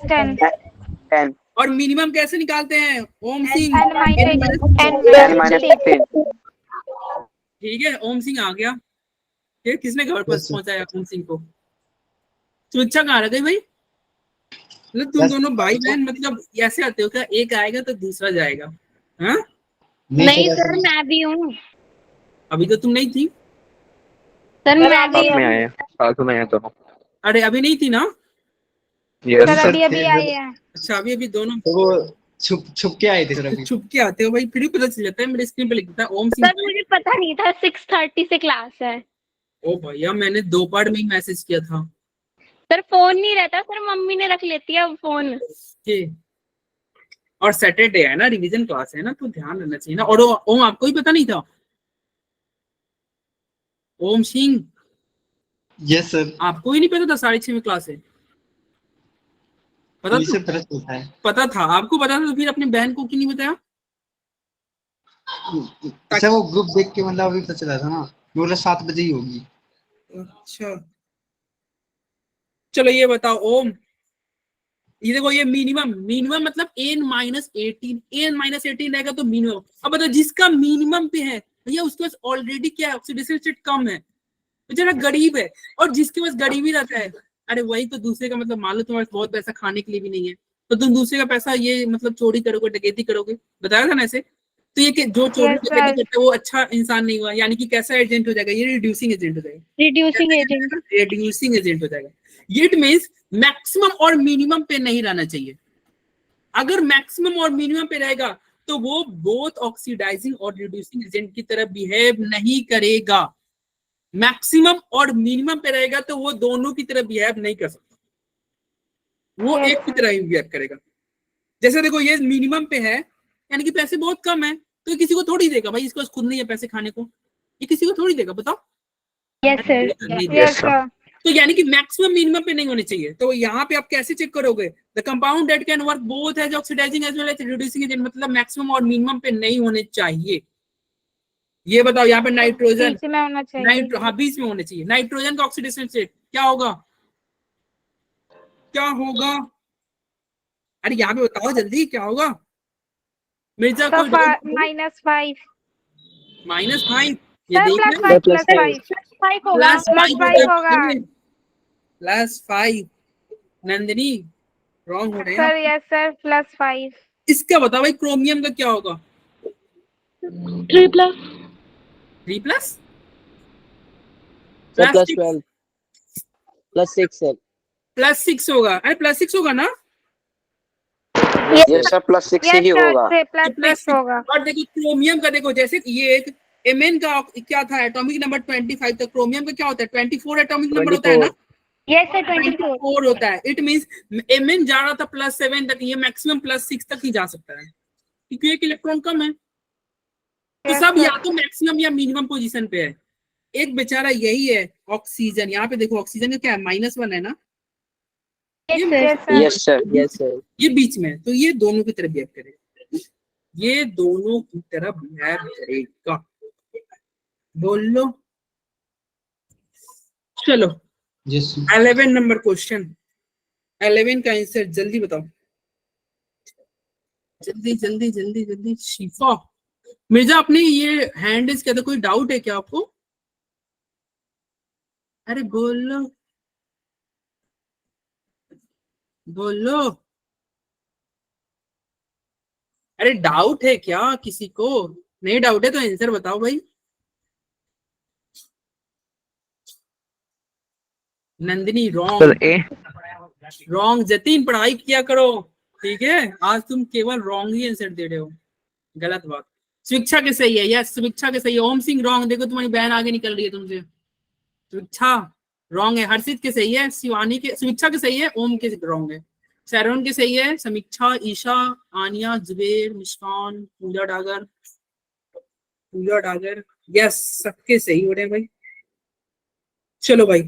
10 और मिनिमम कैसे निकालते हैं, ओम सिंह,10 माइनस 15, ठीक है, ओम सिंह आ गया, ये किसने घर पर पहुंचाया ओम सिंह को, सुरक्षा कहाँ रह गई भाई, मतलब तुम दोनों भाई बहन मतलब ऐसे आते हो क्या, एक आएगा तो दूसरा जाएगा, हाँ नहीं सर मैं भी हूँ। अभी तो तुम नहीं थी, सर मैं साथ भी में आए हैं, साथ में आए हैं दोनों। अरे अभी नहीं थी ना? Yes sir sir. अभी अभी आए हैं। अच्छा अभी अभी दोनों तो वो छुप छुप के आए थे सर अभी। छुप के आते हो भाई, फिर भी पता चल जाता है। मेरे स्क्रीन पे लिखता है ओम सिंह। सर मुझे पता नहीं था 6:30 से क्लास है। ओ भैया मैंने दोपहर में ही मैसेज किया था सर फोन नहीं रहता सर, मम्मी ने रख लेती है फोन। कि, और सैटरडे है ना, रिवीजन क्लास है ना, तो ध्यान रहना चाहिए ना। और ओम आपको ही पता नहीं था? ओम सिंह यस सर। आपको ही नहीं पता था 6:30 में क्लास है? पता वही था? से पता चलता है। पता था आपको, पता था तो फिर अपनी बहन को क्यों नहीं बताया? अच्छा वो ग्रुप देख के मतलब अभी पता चला था ना, बोला 7 बजे ही होगी। अच्छा चलो ये बताओ ओम, ये देखो ये मिनिमम, मिनिमम मतलब n-18 रहेगा तो मिनिमम। अब बताओ जिसका मिनिमम पे है भैया उसके पास ऑलरेडी क्या है, ऑक्सीडेशन स्टेट कम है, तो जरा गरीब है। और जिसके पास गरीबी रहता है, अरे वही तो दूसरे का मतलब, मान लो तुम्हारे पास बहुत पैसा खाने के लिए भी नहीं है, तो तुम दूसरे का पैसा ये मतलब चोरी करोगे, डकैती करोगे, बताया था ना ऐसे। तो ये कि जो चोरी Yes, डकैती sir. करता है वो अच्छा इंसान नहीं हुआ, यानी कि कैसा एजेंट हो जाएगा, ये रिड्यूसिंग एजेंट हो जाएगा। Reducing agent. रिड्यूसिंग एजेंट हो जाएगा। ये इट मींस मैक्सिमम और मिनिमम पे नहीं रहना चाहिए। अगर मैक्सिमम और मिनिमम पे रहेगा तो वो बोथ ऑक्सीडाइजिंग और रिड्यूसिंग एजेंट की तरह बिहेव नहीं करेगा। मैक्सिमम और मिनिमम पे रहेगा तो वो दोनों की तरह बिहेव नहीं कर सकता, वो Yes, एक की तरह ही बिहेव करेगा। जैसे देखो ये मिनिमम पे है, यानी कि पैसे बहुत कम है, तो ये किसी को थोड़ी देगा भाई, इसके पास खुद नहीं है पैसे खाने को, ये किसी को थोड़ी देगा, बताओ। Yes sir. नहीं देगा। Yes sir. तो यानी कि मैक्सिमम मिनिमम पे नहीं होने चाहिए। तो यहाँ पे आप कैसे चेक करोगे? The compound that can work both as oxidizing as well as reducing agent, मतलब मैक्सिमम और मिनिमम पे नहीं होने चाहिए। ये बताओ यहाँ पे नाइट्रोजन, बीच में होना चाहिए। हाँ बीच में होने चाहिए। नाइट्रोजन का ऑक्सीडेशन स्टेट क्या होगा, क्या होगा? अरे यहाँ पे बताओ जल्दी क्या होगा। मिर्जा तो कोई -5। -5, ये सर देखना है। +5 +5 होगा, +5 होगा। +5 नंदिनी रॉन्ग हो रहे हैं सर। आप। Yes sir +5। इसका बताओ भाई, क्रोमियम का क्या होगा? 3+। 3+? Sir +12 +6 sir. +6 होगा। अरे +6 होगा ना? ये सब +6 ही यस सर होगा। से +6 होगा। और देखो क्रोमियम का, देखो जैसे ये एक Mn का क्या था, एटॉमिक नंबर 25 था, क्रोमियम का क्या होता है 24 एटॉमिक नंबर होता है ना? 24 यस सर 24। 24 होता है। इट मींस Mn जा रहा था +7 तक, ये मैक्सिमम +6 तक ही जा सकता है, क्योंकि एक इलेक्ट्रॉन कम है। तो Yes, सब sir. या तो मैक्सिमम या मिनिमम पोजीशन पे है। एक बेचारा यही है ऑक्सीजन, यहाँ पे देखो ऑक्सीजन का क्या है, -1 है ना? Yes, ये sir. Yes sir. Yes sir. ये बीच में है, तो ये दोनों की तरह बिहेव करेगा, ये दोनों की तरह बिहेव करेगा। बोल लो। चलो यस 11 नंबर क्वेश्चन, 11 का आंसर जल्दी बताओ, जल्दी जल्दी जल्दी जल्दी। शिफा मिर्जा अपने ये हैंड इज क्या था, कोई डाउट है क्या आपको? अरे बोलो बोलो, अरे डाउट है क्या किसी को? नहीं डाउट है तो आंसर बताओ भाई। नंदिनी सर रॉन्ग, ए। रॉन्ग। जतीन पढ़ाई किया करो, ठीक है? आज तुम केवल रॉन्ग ही आंसर दे रहे हो, गलत बात। स्वेच्छा के सही है, यस स्वेच्छा के सही है। ओम सिंह रॉन्ग, देखो तुम्हारी बहन आगे निकल रही है तुमसे। स्वेच्छा रॉन्ग है। हर्षित के सही है, शिवानी के, स्वेच्छा के सही है, ओम के रॉन्ग है। सैरोन के सही है, समीक्षा, ईशा, आनिया, जुबेर, मुस्कान, पूजा डागर, पूजा डागर, यस सबके सही हो रहे हैं भाई। चलो भाई,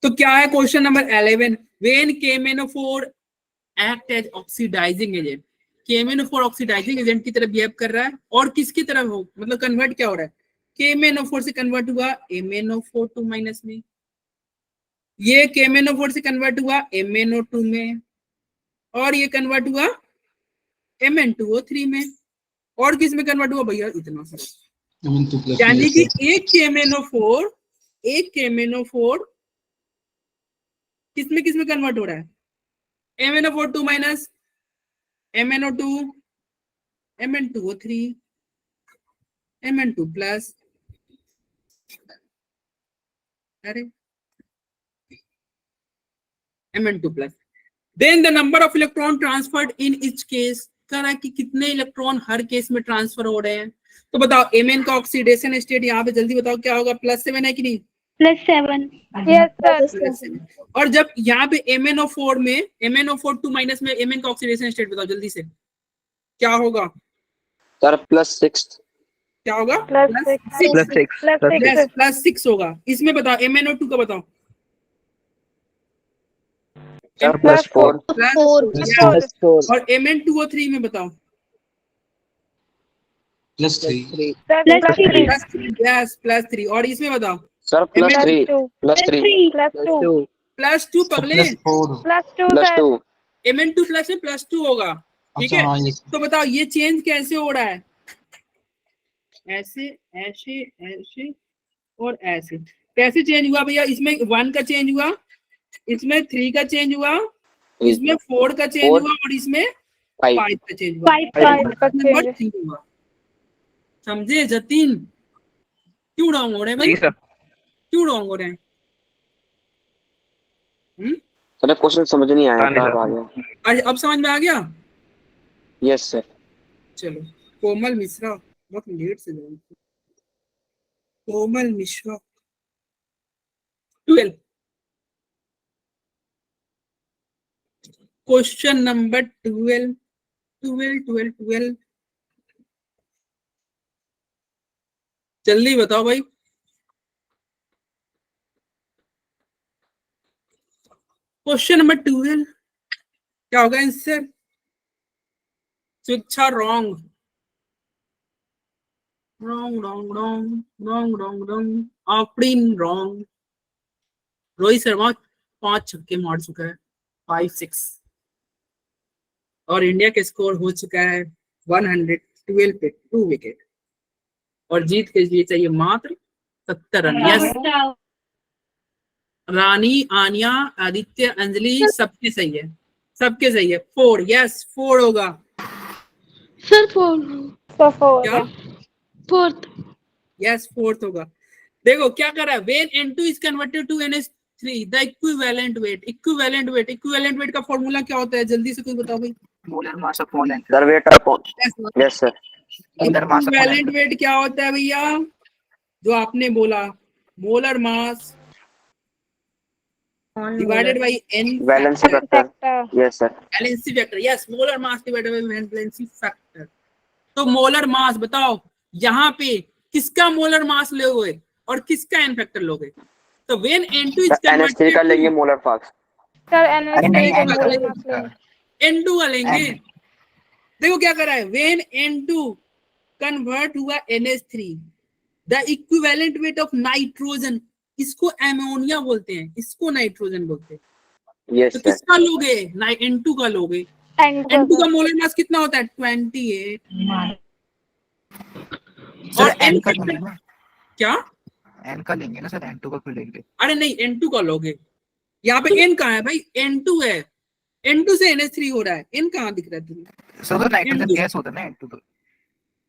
तो क्या है question number 11? When KMnO4 act as oxidizing agent, KMnO4 oxidizing agent की तरह बिहेव कर रहा है, और किसकी तरह हो, मतलब कन्वर्ट क्या हो रहा है? KMnO4 से कन्वर्ट हुआ MnO4 2 माइनस में, ये KMnO4 से कन्वर्ट हुआ MnO2 में, और ये कन्वर्ट हुआ Mn2O3 में, और किस में कन्वर्ट हुआ भैया? इतना सा। यानी कि एक KMnO4 किस में कन्वर्ट हो रहा है? MnO4 2 minus, MnO2, Mn2O3, Mn2 plus, अरे Mn2 plus. Then the number of electron transferred in each case, कह रहा है कि कितने इलेक्ट्रॉन हर केस में ट्रांसफर हो रहे हैं। तो बताओ Mn का ऑक्सीडेशन स्टेट यहाँ पे जल्दी बताओ क्या होगा, +7 है कि नहीं? +7 यस सर। +7। और जब यहाँ पे MnO4 में MnO4 माइनस में Mn का ऑक्सीडेशन स्टेट बताओ जल्दी से क्या होगा? सर +6 क्या होगा? +6 +6 होगा। इसमें बताओ MnO2 का बताओ। सर +4 +4 और Mn2O3 में बताओ। +3 यस +3 और इसमें बताओ। सर +3 +2 पगले +2 Mn2 प्लस में +2 होगा, ठीक अच्छा है। हाँ ये तो बताओ ये चेंज कैसे हो रहा है? ऐसे ऐसे ऐसे और ऐसे कैसे चेंज हुआ भैया? इसमें 1 का चेंज हुआ, इसमें 3 का चेंज हुआ, इसमें 4 का चेंज हुआ और इसमें 5 का चेंज हुआ। 5 हुआ। समझे जतीन? क्यों रॉन्ग हो रहे हैं भाई? जी सर। क्यों रॉन्ग हो रहे हैं? सर क्वेश्चन समझ नहीं आया आने था लगा। आ गया। अरे अब समझ में आ गया? Yes sir. चलो कोमल मिश्रा बहुत लेट से जाओ। कोमल मिश्रा 12 क्वेश्चन नंबर 12 जल्दी बताओ भाई। क्वेश्चन नंबर 12 क्या होगा आंसर? शिक्षा रॉन्ग आफरीन रॉन्ग। रोहित शर्मा 5 छक्के मार चुका है, 5-6 और इंडिया के स्कोर हो चुका है 112 पे 2 विकेट और जीत के लिए चाहिए मात्र 70 रन। यस रानी, आनिया, आदित्य, अंजलि सबके सही है, सबके सही है। 4 यस 4 होगा सर 4 क्या? 4th यस 4th होगा। देखो क्या कर रहा है, when N2 is converted to NH3 the equivalent weight का फॉर्मूला क्या होता है? जल्दी से कोई बताओ भाई। Molar mass upon N. Sir weight upon yes sir. Molar mass upon equivalent weight क्या होता है भैया? जो आपने बोला molar mass divided by n valency factor yes sir. Valency factor. Yes molar mass divided by valency factor. तो मोलर मास बताओ यहाँ पे किसका मोलर मास लोगे और किसका एन फैक्टर लोगे? तो व्हेन N2 इज NH3 का लेंगे मोलर मास। सर अरे नहीं, NH3 का नहीं, मोलर नहीं, मास लेंगे। N2 का लेंगे। देखो क्या कर रहा है, व्हेन N2 कन्वर्ट हुआ NH3 the equivalent weight of nitrogen, इसको एमोनिया बोलते हैं, इसको नाइट्रोजन बोलते हैं। यस तो सर। किसका लोगे? N2 का लोगे। N2 का मोलर मास कितना होता है? 28 सर और एन N का लेंगे ना, क्या? एन का लेंगे ना सर, N2 का क्यों लेंगे? अरे नहीं N2 का लोगे। यहाँ पे N कहाँ है भाई? N2 है, N2 से NH3 हो रहा है, N कहाँ दिख रहा है तुम्हें? सर तो नाइट्रोजन N2। गैस होता है ना N2 तो।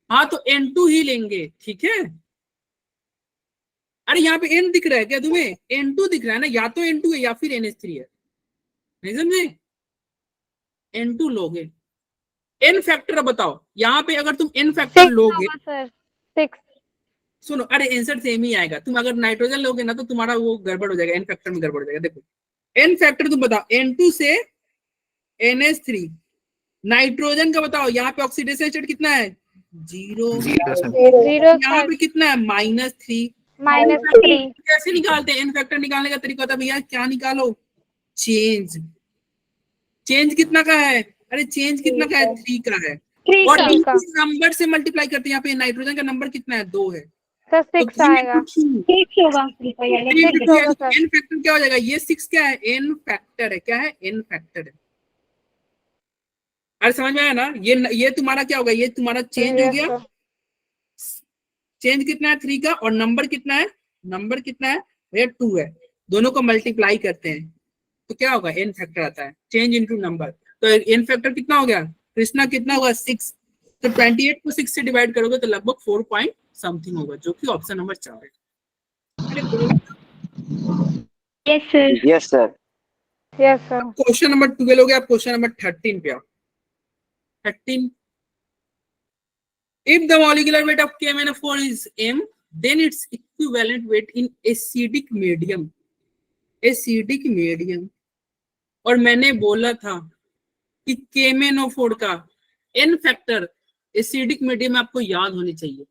हाँ तो N2 ही लेंगे, ठीक है। अरे यहाँ पे N दिख रहा है क्या तुम्हें? N2 दिख रहा है ना, या तो N2 है या फिर NH3 है, नहीं समझे? N2 लोगे। N फैक्टर बताओ, यहाँ पे अगर तुम N फैक्टर लोगे, सर 6 सुनो, अरे आंसर सेम ही आएगा। तुम अगर नाइट्रोजन लोगे ना तो तुम्हारा वो गड़बड़ हो जाएगा, N फैक्टर में गड़बड़ हो जाएगा। देखो N फैक्टर तुम बताओ, N2 से NH3 नाइट्रोजन का बताओ, यहाँ पे ऑक्सीडेशन स्टेट कितना है? 0। 0 सर। 0 यहाँ पे कितना है? -3। -3 कैसे निकालते हैं? N फैक्टर निकालने का तरीका होता है भैया, क्या निकालो? चेंज। चेंज कितना का है? अरे चेंज कितना का है? 3 का है। 3 और का इस नंबर से मल्टीप्लाई करते हैं। यहाँ पे नाइट्रोजन का नंबर कितना है? 2 है। सर तो 6 आएगा। 6 होगा N फैक्टर क्या हो जाएगा? ये 6 क्या है? N फैक्टर है। क्या है? N फैक्टर है। अरे समझ में आया ना? ये तुम्हारा क्या होगा? ये तुम्हारा चेंज हो गया। चेंज कितना है? 3 का। और नंबर कितना है? नंबर कितना है भैया? 2 है। दोनों को मल्टीप्लाई करते हैं तो क्या होगा? N फैक्टर आता है, चेंज इनटू नंबर। तो N फैक्टर कितना हो गया कृष्णा? कितना होगा? 6। तो 28 को 6 से डिवाइड करोगे तो लगभग 4 पॉइंट समथिंग होगा, जो कि ऑप्शन नंबर 4 है। Yes, sir. Yes, sir. Yes, sir. Question number 12 हो गया, आप क्वेश्चन नंबर 13 पे आओ। 13, if the molecular weight of KMnO4 is m, then its equivalent weight in acidic medium, acidic medium। और मैंने बोला था कि KMnO4 का n फैक्टर एसिडिक मीडियम में आपको याद होनी चाहिए,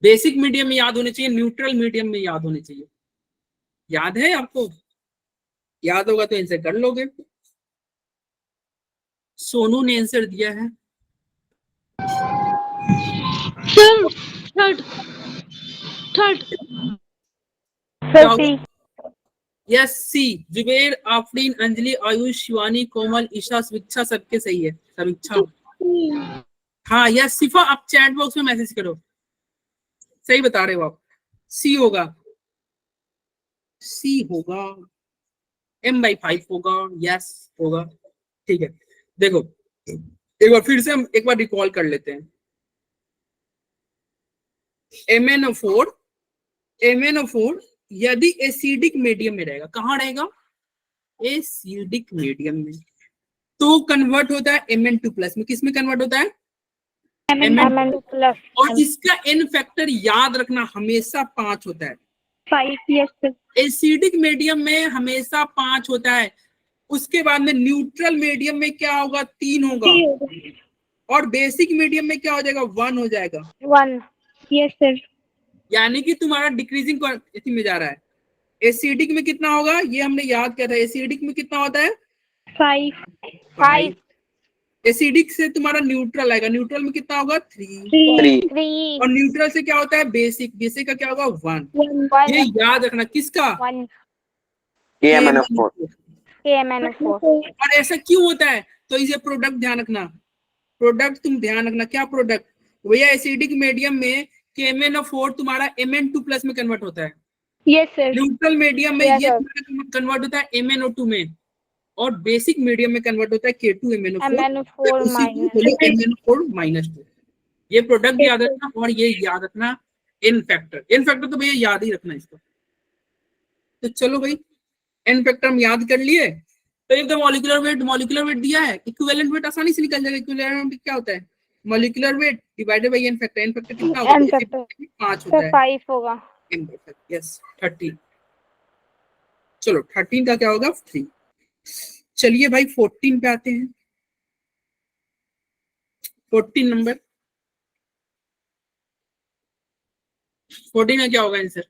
बेसिक मीडियम में याद होने चाहिए, न्यूट्रल मीडियम में याद होने चाहिए। याद है आपको? याद होगा तो आंसर कर लोगे। सोनू ने आंसर दिया है Third. क्या होगा? यस सी। जुबेर, आफरीन, अंजलि, आयुष, शिवानी, कोमल, ईशा, समीक्षा, सबके सही है। समीक्षा, हाँ यस। सिफा, आप चैट बॉक्स में मैसेज करो, सही बता रहे हो आप। सी होगा, सी होगा, m/5 होगा, यस होगा। ठीक है, देखो एक बार फिर से हम एक बार रिकॉल कर लेते हैं। MnO4 यदि एसिडिक मीडियम में रहेगा, कहाँ रहेगा? एसिडिक मीडियम में, तो कन्वर्ट होता है Mn2+ में। किस में कन्वर्ट होता है? Mn2+. और इसका n फैक्टर याद रखना हमेशा 5 होता है। 5. Yes, sir. एसिडिक मीडियम में हमेशा 5 होता है। उसके बाद में न्यूट्रल मीडियम में क्या होगा? 3 होगा। और बेसिक मीडियम में क्या हो जाएगा? 1 हो जाएगा। 1. Yes, sir. यानी कि तुम्हारा डिक्रीजिंग क्वांटिटी में जा रहा है। एसिडिक में कितना होगा? ये हमने याद किया था। एसिडिक में कितना होता है? 5. एसिडिक से तुम्हारा न्यूट्रल आएगा, न्यूट्रल में कितना होगा? 3। 3. और न्यूट्रल से क्या होता है? बेसिक, बेसिक का क्या होगा? 1। ये याद रखना। किसका? 1. KMnO4. KMnO4. और ऐसा क्यों होता है? तो इसे प्रोडक्ट ध्यान रखना, प्रोडक्ट तुम ध्यान रखना। क्या प्रोडक्ट? भैया एसिडिक मीडियम में KMnO4 तुम्हारा Mn2+ में कन्वर्ट होता है। Yes, sir. न्यूट्रल मीडियम में Yes, ये sir. कन्वर्ट होता है MnO2 में, और बेसिक मीडियम में कन्वर्ट होता है K2MnO4। MnO4 MnO4-2। ये प्रोडक्ट याद रखना, और ये याद रखना n फैक्टर। n फैक्टर तो भैया याद ही रखना इसका। तो चलो भाई, n फैक्टर हम याद कर लिए। तो एक मॉलिक्यूलर वेट दिया है, इक्विवेलेंट वेट आसानी से निकल जाएगा। इक्विवेलेंट वेट क्या होता है? Molecular weight divided by n factor. n factor कितना होगा? 5 होता है। 5 होगा। यस 30। चलो 13 का क्या होगा? 3। चलिए भाई 14 पे आते हैं। 14 नंबर, 14 में क्या होगा आंसर?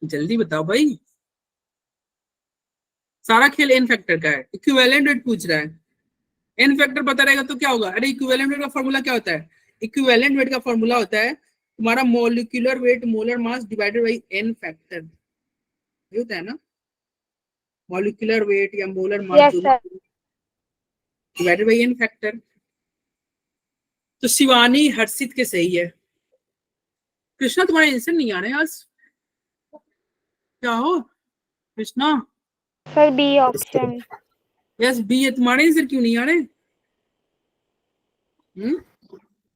जल्दी बताओ भाई, सारा खेल n फैक्टर का है। इक्विवेलेंट वेट पूछ रहा है, n फैक्टर पता रहेगा तो क्या होगा? अरे इक्विवेलेंट वेट का फॉर्मूला क्या होता है? इक्विवेलेंट वेट का फॉर्मूला होता है तुम्हारा molecular weight molar mass divided by n factor. ये होता है ना, मॉलिक्यूलर वेट या molar mass divided by n factor. तो शिवानी, हर्षित के सही है। कृष्णा तुम्हारे आंसर नहीं आ रहे आज, क्या हो Krishna? Sir B option. Yes B है। तुम्हारे आंसर क्यों नहीं आ रहे?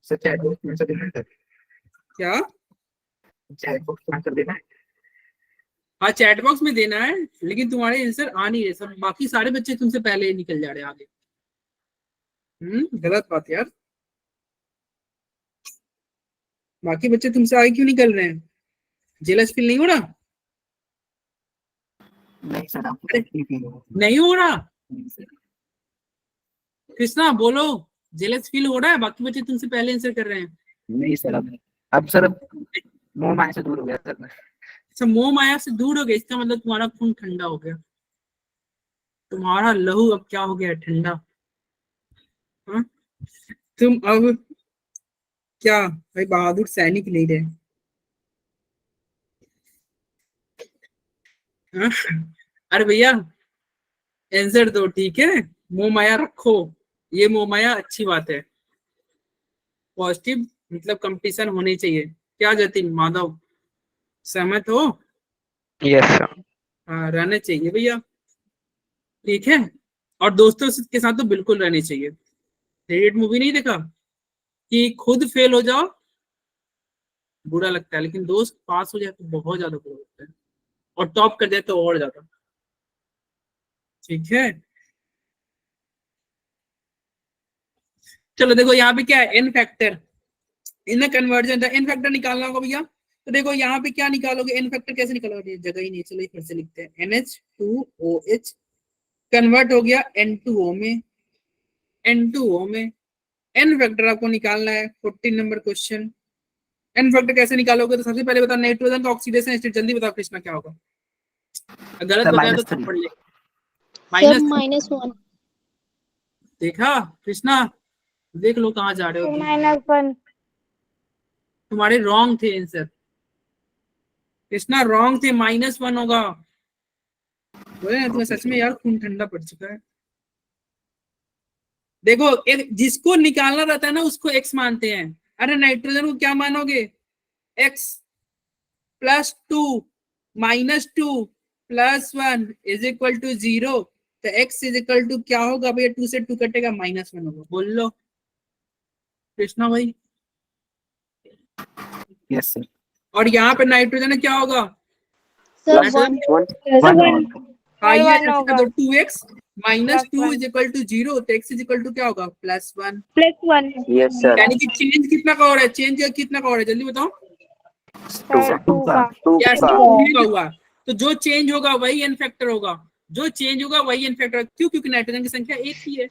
सर चैट बॉक्स में आंसर देना है। क्या? चैट बॉक्स में आंसर देना है। हाँ चैट बॉक्स में देना है, लेकिन तुम्हारे आंसर आ नहीं रहे सब। बाकी सारे बच्चे तुमसे पहले ही निकल जा रहे आगे। गलत बात यार। बाकी बच्चे तुमसे आगे क्यों निकल रहे हैं? जेलस फील नहीं हो रहा? नहीं सर, नहीं हो रहा? कृष्णा बोलो, जेलस फील हो रहा है? बाकी बच्चे तुमसे पहले आंसर कर रहे हैं। नहीं सर, अब सर मोह माया से दूर हो गया सर। अच्छा, मोह माया से दूर हो गया, इसका मतलब तुम्हारा खून ठंडा हो गया। तुम्हारा लहू अब क्या हो गया? ठंडा। हाँ? तुम अब क्या भाई बहादुर सैनिक नहीं रहे? हाँ? अरे भैया आंसर दो, ठीक है? मोह माया रखो, ये मोह माया अच्छी बात है। पॉजिटिव मतलब कंपटीशन होनी चाहिए। क्या जतिन, माधव, सहमत हो? Yes sir. हाँ रहने चाहिए भैया, ठीक है। और दोस्तों के साथ तो बिल्कुल रहने चाहिए। थ्री इडियट मूवी नहीं देखा? कि खुद फेल हो जाओ बुरा लगता है, लेकिन दोस्त पास हो जाए तो बहुत ज्यादा बुरा लगता है, और टॉप कर जाए तो और ज्यादा। ठीक है, चलो देखो यहाँ पे क्या है, N factor in conversion, N factor निकालना होगा भैया। तो देखो यहाँ पे क्या निकालोगे, एन फैक्टर कैसे निकालोगे, जगह ही नहीं, चलो फिर से लिखते हैं, NH2OH कन्वर्ट हो गया N2O में, N2O में एन फैक्टर आपको निकालना है। 14 नंबर क्वेश्चन, एन फैक्टर कैसे निकालोगे, तो सबसे पहले बताओ नाइट्रोजन का ऑक्सीडेशन स्टेट, जल्दी बताओ कृष्णा क्या होगा, गलत सर, बताया तो -3। थप्पड़ ले। सर -1 देखा कृष्णा, देख लो कहाँ जा रहे हो तुम। -1 तुम्हारे रॉन्ग थे आंसर कृष्णा, रॉन्ग थे, -1 होगा। बोले ना तुम्हें सच में यार खून ठंडा पड़ चुका है। देखो जिसको निकालना रहता है ना उसको एक्स मानते हैं, अरे नाइट्रोजन को क्या मानोगे, x +2 -2 +1 = 0, तो x = क्या होगा भैया, 2 से 2 कटेगा -1 होगा। बोल लो कृष्णा भाई। Yes sir. और यहाँ पे नाइट्रोजन क्या होगा, सर नाइट्रोजन 1 हाँ ये वन रखा, होगा। तो 2x -2 +1 = 0, तो x क्या होगा, +1। +1 yes sir यानी कि चेंज कितना का हो रहा है, चेंज कितना का हो रहा है, जल्दी बताओ। सर 2 का 2 यस, का 2 का हुआ। तो जो चेंज होगा वही एन फैक्टर होगा, जो चेंज होगा वही एन फैक्टर, क्यों, क्योंकि नाइट्रोजन की संख्या एक ही है,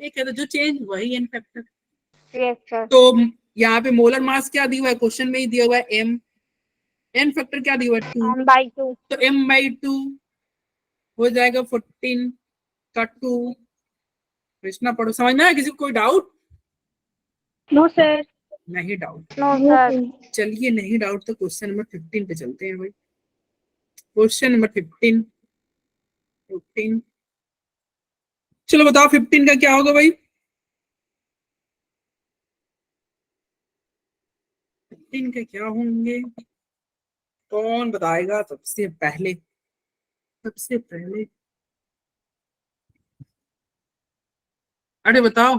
एक है, तो जो चेंज वही एन फैक्टर। Yes sir. तो यहाँ पे मोलर मास क्या दिया हुआ है, क्वेश्चन में ही दिया हुआ है m, एन फैक्टर क्या दिया हुआ है 2, m/2 तो m/2 हो जाएगा 14 का 2। कृष्णा पढ़ो, समझ में आया किसी को कोई डाउट, नो सर। नहीं डाउट, नो सर। चलिए नहीं डाउट तो क्वेश्चन नंबर 15 पे चलते हैं भाई। क्वेश्चन नंबर 15, चलो बताओ 15 का क्या होगा भाई, 15 के क्या होंगे, कौन बताएगा सबसे पहले, सबसे पहले, अरे बताओ।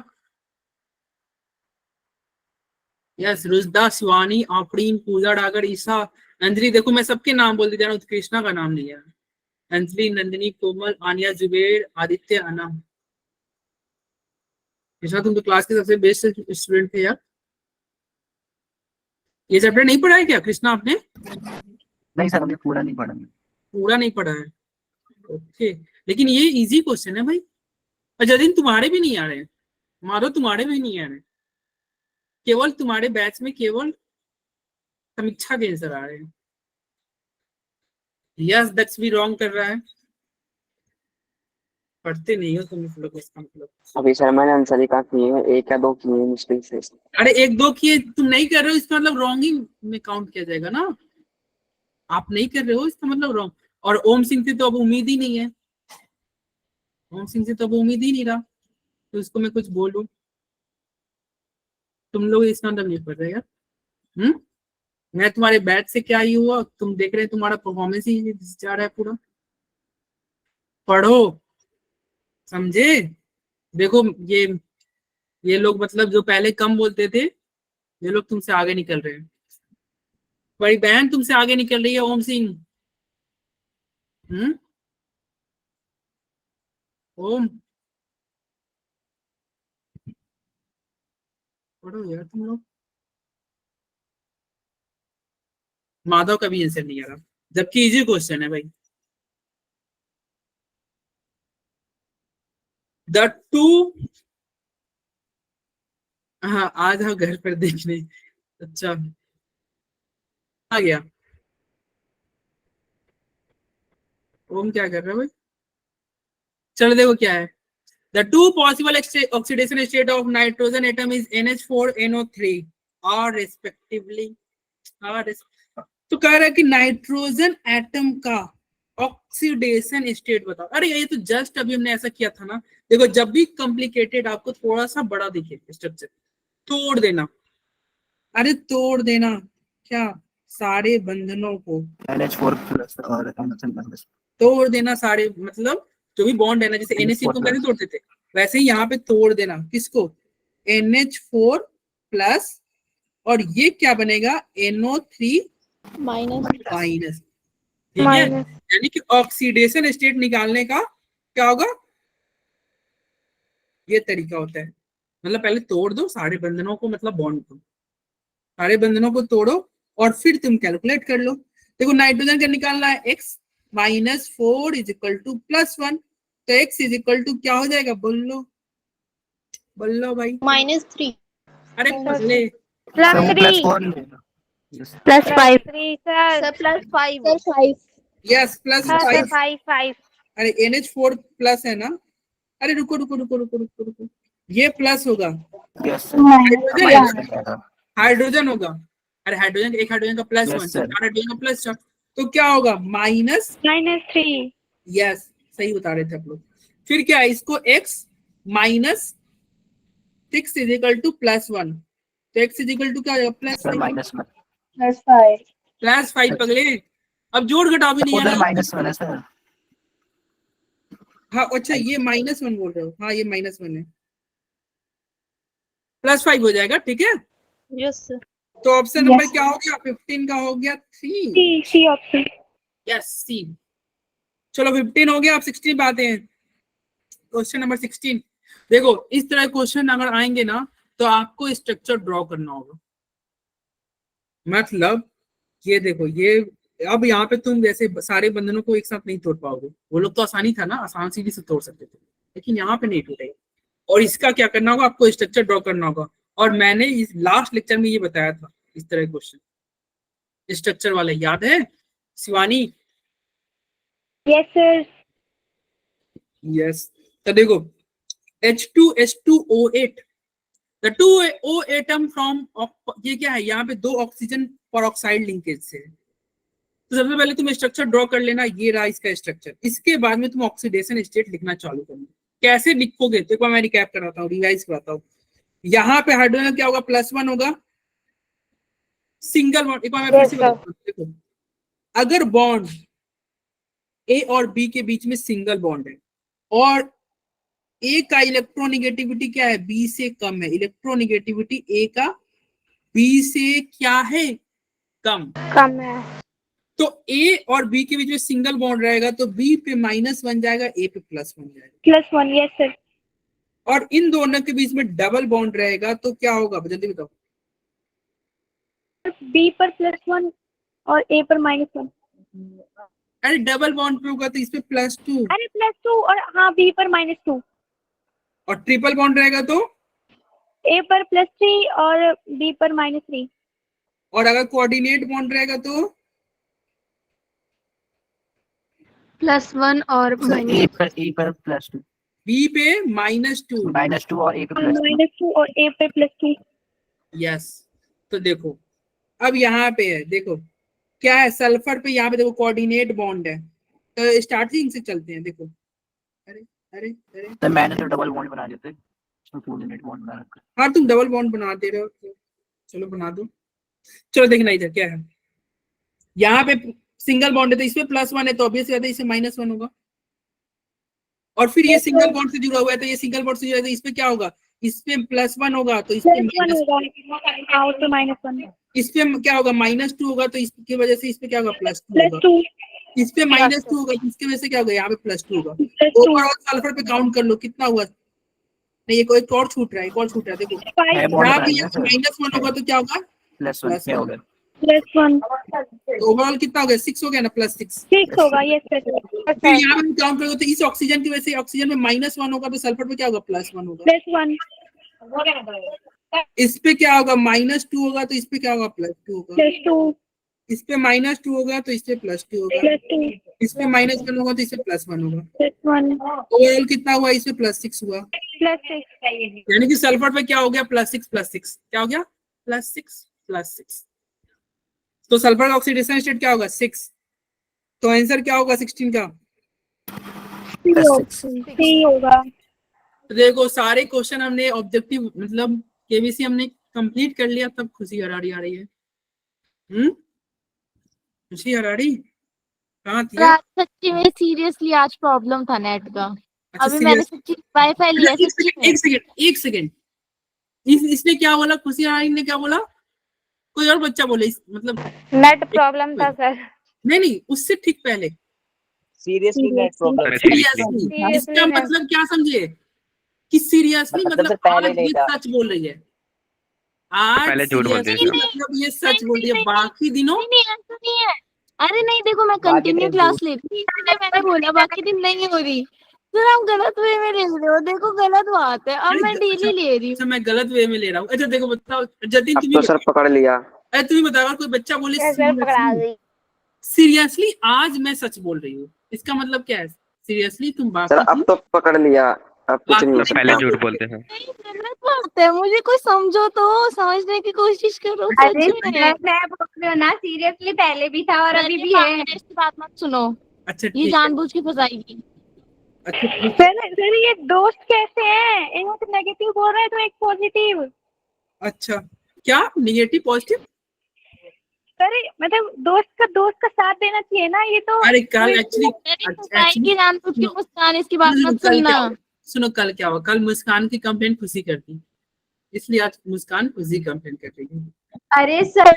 यस, रुजदा, शिवानी, आफरीन, पूजा, डागर, ईसा, अंजलि, देखो मैं सबके नाम बोलते जा रहा हूँ, कृष्णा का नाम नहीं है। अंजलि, नंदिनी, कोमल, आनिया, जुबेर, आदित्य, अनम। कृष्णा तुम तो क्लास के सबसे बेस्ट स्टूडेंट थे यार। ये चैप्टर नहीं पढ़ा है क्या कृष्णा आपने, नहीं सर, हमने पूरा नहीं पढ़ा। पूरा नहीं पढ़ा है, ओके, लेकिन ये इजी क्वेश्चन है भाई। अच्छा दिन तुम्हारे भी नहीं आ रहे हैं, माधव तुम्हारे भी नहीं आ रहे, केवल तुम्हारे बैच में केवल समीक्षा के आंसर आ रहे हैं। यस दैट्स भी रॉन्ग कर रहा है, पढ़ते नहीं हो तुम लोग, इसका मतलब। अभी सर मैंने आंसर ही कहा किए हैं, 1 या 2 किए हैं मुश्किल से। अरे 1-2 किए तुम नहीं कर रहे हो, इसका मतलब रॉन्ग ही में काउंट किया जाएगा ना, आप नहीं कर रहे हो इसका मतलब रॉन्ग। और ओम सिंह से तो अब उम्मीद ही नहीं है, ओम सिंह से तो अब उम्मीद ही नहीं रहा, तो इसको मैं कुछ बोलूं, तुम लोग इसका मतलब नहीं पढ़ रहे यार। मैं तुम्हारे बैच से क्या ही हुआ, तुम देख रहे हैं तुम्हारा परफॉर्मेंस ही जा रहा है पूरा। पढ़ो, समझे, देखो ये लोग मतलब जो पहले कम बोलते थे, ये लोग तुमसे आगे निकल रहे हैं, बड़ी बहन तुमसे आगे निकल रही है ओम सिंह। ओम पढ़ो यार तुम लोग। माधव का भी आंसर नहीं आ रहा, जबकि इजी क्वेश्चन है भाई। द टू, हाँ आ जाओ घर पर देखने। अच्छा आ गया, ओम क्या कर रहा है भाई, चलो देखो क्या है। The two possible oxidation state of nitrogen atom is NH4NO3 और respectively तो कह रहा है कि नाइट्रोजन एटम का ऑक्सीडेशन स्टेट बताओ। अरे ये तो जस्ट अभी हमने ऐसा किया था ना, देखो जब भी कॉम्प्लिकेटेड आपको थोड़ा सा बड़ा दिखे स्ट्रक्चर, तोड़ देना, अरे तोड़ देना क्या, सारे बंधनों को NH4+ और NH+। तोड़ देना सारे, मतलब जो भी बॉन्ड है ना, जैसे NH3 को कैसे तोड़ते थे, वैसे ही यहाँ पे तोड़ देना, किसको, NH4 प्लस, और ये क्या बनेगा NO3 माइनस माइनस। ठीक है, यानी कि ऑक्सीडेशन स्टेट निकालने का क्या होगा, ये तरीका होता है। मतलब पहले तोड़ दो सारे बंधनों को, मतलब बॉन्ड को, सारे बंधनों को तोड़ो और फिर तुम कैलकुलेट कर लो। देखो नाइट्रोजन का निकालना है x -4 इज इक्वल टू +1, तो x इज इक्वल टू क्या हो जाएगा, बोल लो भाई। -3 अरे पगले, सर वो +3 +4 लेगा। Yes. +5 sir +5 yes +5। 5 अरे NH4 प्लस है ना, अरे रुको रुको रुको रुको रुको रुको, ये प्लस होगा, Yes, sir. हाइड्रोजन है, Minus लेगा। हाइड्रोजन होगा, अरे हाइड्रोजन, एक हाइड्रोजन का +1, Yes, sir. चार हाइड्रोजन का +4, तो क्या होगा -3 यस सही बता रहे थे आप लोग। फिर क्या है, इसको x -6 इज इक्वल टू +1, तो x इज इक्वल टू क्या हो जाएगा, Sir, -1. +5 पगले, अब जोड़ घटाव भी नहीं है उधर ना। -1 है सर। हाँ अच्छा, ये -1 बोल रहे हो, हाँ ये -1 है, +5 हो जाएगा, ठीक है। यस तो ऑप्शन नंबर क्या हो गया, 15 का हो गया 3, सी ऑप्शन यस सी। चलो 15 हो गया, अब 16 पे आते हैं। क्वेश्चन नंबर 16, देखो इस तरह क्वेश्चन अगर आएंगे ना तो आपको स्ट्रक्चर ड्रॉ करना होगा। मतलब ये देखो, ये अब यहाँ पे तुम जैसे सारे बंधनों को एक साथ नहीं तोड़ पाओगे, वो लोग तो आसानी था ना, आसान सीधी से तोड़ सकते थे, लेकिन यहाँ पे नहीं टूटेगा। और इसका क्या करना होगा, आपको स्ट्रक्चर ड्रॉ करना होगा, और मैंने इस लास्ट लेक्चर में ये बताया था, इस तरह क्वेश्चन स्ट्रक्चर वाले, याद है शिवानी? यस सर यस, तो देखो H2H2O8, the 2O atom from, ये क्या है, यहाँ पे 2 ऑक्सीजन परऑक्साइड लिंकेज से। तो सबसे पहले तुम स्ट्रक्चर ड्रॉ कर लेना, ये रहा इसका स्ट्रक्चर। इसके बाद में तुम ऑक्सीडेशन स्टेट लिखना चालू करना। कैसे लिखोगे तो एक बार मैं रिकैप कराता हूँ, रिवाइज कराता हूँ। यहाँ पे हाइड्रोजन क्या होगा, +1 होगा, सिंगल बॉन्ड। एक बार मैं फिर से बताता हूँ, देखो अगर बॉन्ड A और B के बीच में सिंगल बॉन्ड है और A का इलेक्ट्रोनिगेटिविटी क्या है, B से कम है, इलेक्ट्रोनिगेटिविटी A का B से क्या है, कम है तो A और B के बीच में सिंगल बॉन्ड रहेगा, तो B पे माइनस बन जाएगा, A पे प्लस बन जाएगा। +1 यस सर और इन दोनों के बीच में डबल बॉन्ड रहेगा तो क्या होगा, जल्दी बताओ। B पर +1 और A पर -1। अरे डबल बॉन्ड पे होगा तो इस पे +2, अरे +2 और हाँ B पर -2, और ट्रिपल बॉन्ड रहेगा तो, A पर +3 और B पर -3। और अगर कोऑर्डिनेट बॉन्ड रहेगा तो +1 और सर A पर +2, B पे -2, -2 और A पे +2। -2 और A पे +2। यस। तो देखो अब यहाँ पे है, देखो क्या है, सल्फर पे यहाँ पे देखो कोऑर्डिनेट बॉन्ड है, तो स्टार्टिंग से चलते हैं। देखो अरे अरे अरे, सर मैंने तो डबल बॉन्ड बना दिया था, इसमें कोऑर्डिनेट बॉन्ड बना रखा है। हाँ तुम डबल बॉन्ड बना दे रहे हो, चलो बना दो। चलो देखना इधर क्या है, यहाँ पे सिंगल बॉन्ड है तो इसमें +1 है, तो ऑब्वियस बात है इसमें -1 होगा। और फिर ये सिंगल बॉन्ड से जुड़ा हुआ है, तो ये सिंगल बॉन्ड से जुड़ा है, तो इसमें क्या होगा, इसपे +1 होगा तो इसपे +1 होगा और पे -1 इसपे क्या होगा, -2 होगा तो इसकी वजह से इसपे क्या होगा, +2 होगा। +2 इसपे -2 होगा, इसकी वजह से क्या होगा, यहाँ पे +2 होगा। +2 ओवरऑल सल्फर पे काउंट कर लो कितना हुआ, नहीं एक और छूट रहा है, एक और छूट रहा है, देखो 5 है बॉन्ड यहाँ पे बनाया सर, -1 होगा तो क्या होगा, +1 क्या हो गया? +1 तो ओवरऑल कितना हो गया, 6 हो गया ना, +6। 6 होगा यस सर। फिर यहाँ पे काउंट करोगे तो इस ऑक्सीजन की वजह से ऑक्सीजन में -1 होगा, तो सल्फर पे क्या होगा, +1 होगा। +1 इस पे क्या होगा, -2 होगा तो इस पे क्या होगा, +2 होगा। +2 इस पे -2 होगा तो इस पे +2 होगा। +2 इस पे -1 होगा तो इस पे +1 होगा। +1 ओवरऑल कितना हुआ, इस पे +6 हुआ, +6 यानी कि सल्फर पे क्या हो गया, +6 क्या हो गया, +6 तो सल्फर का ऑक्सीडेशन स्टेट क्या होगा, 6। तो आंसर क्या होगा 16 का, C होगा। तो देखो सारे क्वेश्चन हमने ऑब्जेक्टिव मतलब केबीसी हमने कंप्लीट कर लिया, तब खुशी हरारी आ रही है। खुशी हरारी कहाँ थी आज सच्ची में सीरियसली आज प्रॉब्लम था नेट का। अच्छा अभी मैंने serious? सच्ची वाईफाई लिया एक सच्ची सेकंड में। एक सेकंड इसने क्या बोला, खुशी रानी ने क्या बोला, कोई और बच्चा बोले मतलब नेट प्रॉब्लम था सर। नहीं उससे ठीक पहले सीरियसली नेट प्रॉब्लम। सीरियसली, इसका Seriously, मतलब क्या समझे कि सीरियसली मतलब मतलब सर पहले आज नहीं ये था। सच बोल रही है, आज पहले झूठ बोल रही seriously थी। मतलब ये सच बोल रही है, बाकी दिनों नहीं नहीं ऐसा नहीं है। अरे नहीं देखो मैं बाकी कंटिन्यू दिन क्लास ले रही थी इसलिए मैंने बोला, बाकी दिन नहीं हो रही। सर आप गलत वे में ले रहे हो, देखो गलत बात है। अब मैं डेली ले रही अच्छा हूँ। मैं गलत वे में ले रहा हूँ। अच्छा देखो बताओ जतिन, अब तुम्हें तो सर पकड़ लिया। अरे तुम्हें बताओ अगर कोई बच्चा बोले सर पकड़ा दी। सीरियसली आज मैं सच बोल रही हूँ, इसका मतलब क्या है, सीरियसली तुम सर बाकी अब तो पकड़ लिया, अब कुछ नहीं हो बाकी पहले सकता। झूठ बोलते हैं। नहीं गलत बात है, मुझे कोई समझो तो, समझने की कोशिश करो। अरे सच में मैं बोल रही हूँ ना, सीरियसली पहले भी था और अभी भी है। इसकी बात मत सुनो, अच्छा ये ठीक है, जानबूझ के फंसाएगी। अच्छा ठीक है, सर ये दोस्त कैसे हैं, एक नेगेटिव बोल रहा है तो एक पॉजिटिव। अच्छा क्या निगेटिव पॉजिटिव, सर मतलब दोस्त का साथ देना चाहिए ना, ये तो अरे कल एक्चुअली अरे फंसाएगी जानबूझ के मुस्कान, इसकी बात मत कल सुनना। क्या हुआ? सुनो कल क्या हुआ, कल मुस्कान की कंप्लेंट खुशी करती, इसलिए आज मुस्कान खुशी कंप्लेंट कर रही है। अरे सर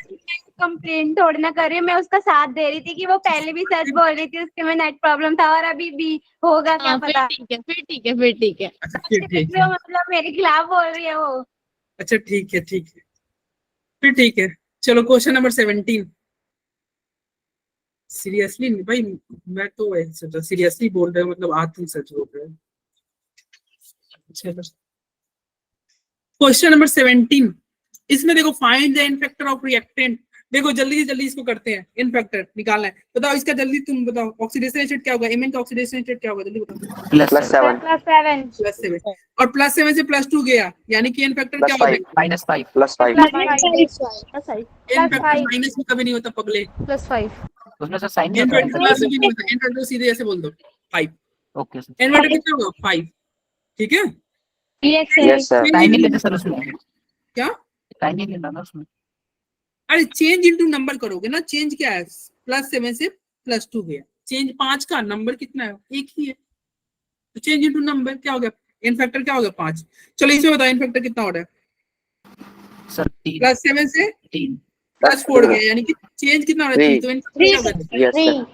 कंप्लेंट थोड़ी ना कर रही हूँ, मैं उसका साथ दे रही थी कि वो पहले भी सच बोल रही थी, उसके में नेट प्रॉब्लम था और अभी भी होगा क्या हाँ, पता। फिर ठीक है फिर ठीक है फिर ठीक है। अच्छा फिर ठीक है, मतलब मेरे खिलाफ बोल रही है वो। अच्छा ठीक है ठीक है, फिर ठीक है। चलो क्वेश्चन नंबर 17। सीरियसली भाई, मैं तो ऐसे सोचा सीरियसली बोल रहे हो मतलब आज तुम सच बोल रहे हो। चलो क्वेश्चन नंबर 17, इसमें देखो find the n-factor of reactant. देखो जल्दी से जल्दी इसको करते हैं, इनफैक्टर निकालना है। बताओ इसका जल्दी, तुम बताओ ऑक्सीडेशन स्टेट क्या होगा, एमएन का ऑक्सीडेशन स्टेट क्या होगा, जल्दी बताओ। +7 +7 और +7 से +2 गया, यानी कि इनफैक्टर क्या हो +5 जाएगा, -5 +5 इनफैक्टर माइनस में कभी नहीं होता पगले, उसमें सर साइन नहीं होता इनफैक्टर है प्लस में भी नहीं होता, इनफैक्टर सीधे ऐसे बोल दो 5, ओके सर इनफैक्टर कितना होगा 5, ठीक है। Yes sir. साइन नहीं लेते सर उसमें क्या, साइन नहीं लेना ना उसमें अरे चेंज इनटू नंबर करोगे ना, चेंज क्या है, +7 से +2 गया, चेंज 5 का, नंबर कितना है एक ही है, तो चेंज इनटू नंबर क्या हो गया, इनफैक्टर क्या हो गया 5। चलो इसमें बताओ इनफैक्टर कितना हो रहा है, सर 3 +7 से 3 +4 गया, यानी कि चेंज कितना हो रहा है 3, तो इनफैक्टर क्या हो गया, यस सर।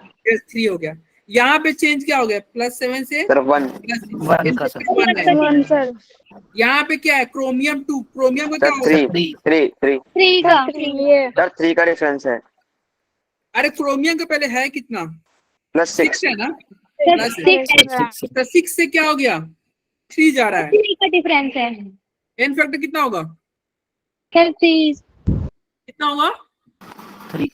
3 हो गया। यहाँ पे चेंज क्या हो गया, +7 से सर 1 1 का सर +1 है। यहाँ पे क्या है, क्रोमियम 2, क्रोमियम का क्या सर होगा, 3 सर 3 का डिफरेंस है। अरे क्रोमियम का पहले है कितना, 6 +6 है ना, +6 से क्या हो गया 3 जा रहा है, का डिफरेंस है इनफैक्टर कितना होगा, सर। कितना होगा 3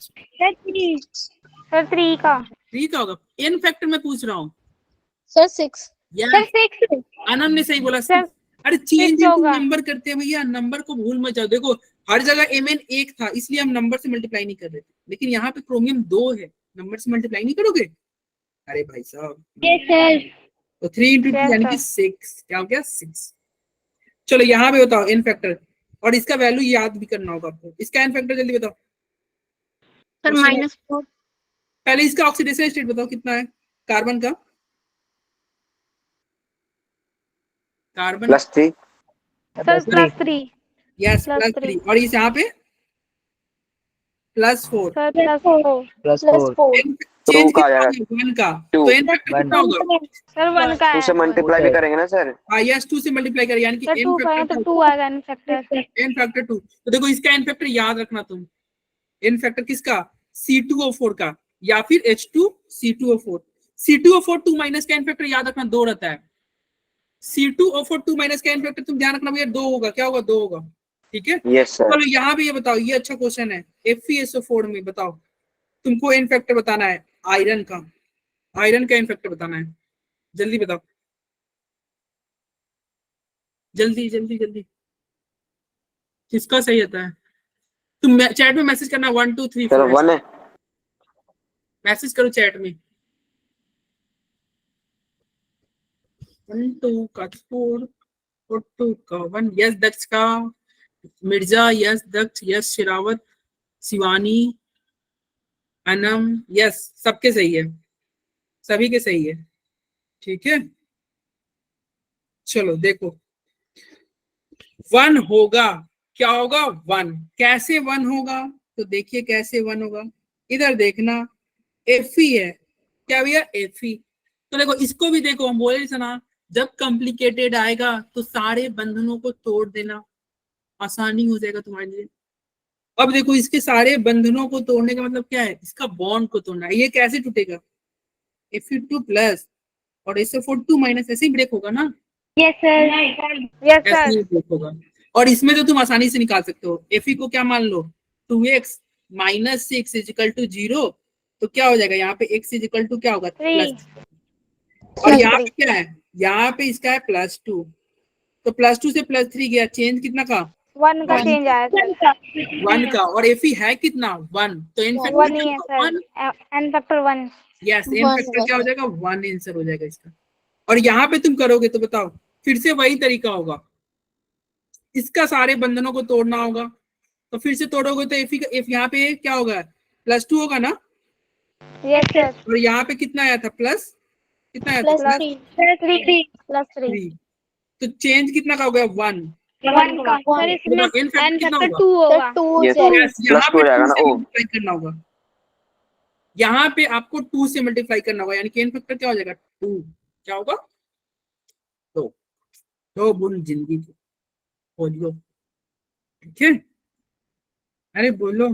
सर 3 का 3 का होगा, इनफैक्टर मैं पूछ रहा हूँ। सर 6 सर 6 आनंद ने सही बोला, सर, 6। अरे चेंज six होगा। नंबर करते हैं भैया, नंबर को भूल मत जाओ। देखो हर जगह एमएन 1 था इसलिए हम नंबर से मल्टीप्लाई नहीं कर रहे थे, लेकिन यहाँ पे क्रोमियम 2 है, नंबर से मल्टीप्लाई नहीं करोगे, अरे भाई साहब। तो 3 × 2 यानी कि 6, क्या हो गया 6। चलो यहाँ पे बताओ इनफैक्टर, और इसका वैल्यू याद भी करना होगा आपको, इसका इनफैक्टर जल्दी बताओ। सर -4 पहले इसका ऑक्सीडेशन स्टेट बताओ कितना है, कार्बन का, कार्बन +3 सर +3 यस +3, और इस यहाँ पे +4, सर +4 चेंज का आ कितना जाएगा, होगा 1 का, 2 तो इनफैक्टर कितना होगा, सर 1 का 2 से है। मल्टीप्लाई भी करेंगे ना सर। यस 2 से मल्टीप्लाई कर, यानी कि सर 2 का है तो 2 आएगा इनफैक्टर। इनफैक्टर 2। तो देखो इसका इनफैक्टर याद रखना तुम, इनफैक्टर किसका, C2O4 का, या फिर H2C2O4, C2O4 2 माइनस का इनफैक्टर याद रखना 2 रहता है, C2O4 2 माइनस का इनफैक्टर तुम ध्यान रखना भैया 2 होगा, क्या होगा 2 होगा, ठीक है। Yes sir. चलो यहाँ पे ये बताओ, ये अच्छा क्वेश्चन है, FeSO4 में बताओ तुमको इनफैक्टर बताना है आयरन का, आयरन का इनफैक्टर बताना है, जल्दी बताओ, जल्दी जल्दी जल्दी, किसका सही आता है, तुम चैट में मैसेज करना 1 2 3 सर 4, 1 है। मैसेज करो चैट में, 1 2 का 4 और 2 का 1, यस दक्ष का, मिर्जा यस, दक्ष यस, शिरावत, शिवानी, अनम यस, सबके सही है, सभी के सही है, ठीक है। चलो देखो 1 होगा, क्या होगा 1। कैसे 1 होगा, तो देखिए कैसे 1 होगा, इधर देखना Fe है, क्या भैया Fe। तो देखो इसको भी देखो, हम बोले थे ना जब कॉम्प्लिकेटेड आएगा तो सारे बंधनों को तोड़ देना, आसानी हो जाएगा तुम्हारे लिए। अब देखो इसके सारे बंधनों को तोड़ने का मतलब क्या है, इसका बॉन्ड को तोड़ना है। ये कैसे टूटेगा, Fe2 प्लस और SO4 माइनस, ऐसे ही ब्रेक होगा ना, यस सर, यस ऐसे सर, ही ब्रेक होगा। और इसमें तो तुम आसानी से निकाल सकते हो, Fe को क्या मान लो 2x माइनस 6 इजिकल टू 0, तो क्या हो जाएगा यहाँ पे x इजिकल टू क्या होगा 3 प्लस, और यहाँ पे क्या है, यहाँ पे इसका है +2, तो +2 से +3 गया, चेंज कितना का 1 का चेंज आया सर, 1 का, और Fe है कितना 1, तो n 1 ही है factor sir, n factor 1। Yes, n factor क्या हो जाएगा 1 आंसर हो जाएगा इसका। और यहाँ पे तुम करोगे तो बताओ, फिर से वही तरीका होगा, इसका सारे बंधनों को तोड़ना होगा, तो फिर से तोड़ोगे तो F यहाँ पे क्या होगा +2 होगा ना, यस सर, और यहाँ पे कितना आया था प्लस, कितना आया था +3, तो चेंज कितना का हो गया 1, 1 का सर, इसमें n फैक्टर n कितना फैक्टर होगा 2 होगा। Yes, Yes, यहाँ प्लस टू पे हो जाएगा 2 ना, से ओ मल्टीप्लाई करना होगा, यहाँ पे आपको 2 से मल्टीप्लाई करना होगा, यानी कि n फैक्टर क्या हो जाएगा 2, क्या होगा तो बुन जिंदगी की बोलियो, ठीक है, अरे बोलो,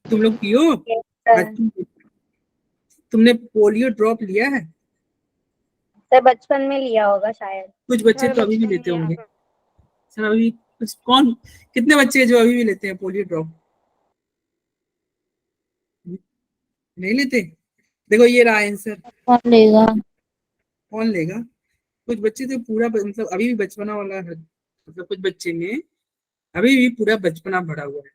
तुम लोग पियो, तुमने पोलियो ड्रॉप लिया है, सर बचपन में लिया होगा शायद। कुछ बच्चे तो अभी भी लेते होंगे सर, अभी कुछ कौन, कितने बच्चे हैं जो अभी भी लेते हैं पोलियो ड्रॉप, नहीं लेते, देखो ये रहा आंसर, कौन लेगा? कौन लेगा, कुछ बच्चे तो पूरा मतलब अभी भी बचपना वाला है, मतलब कुछ बच्चे में अभी भी पूरा बचपना भरा हुआ है,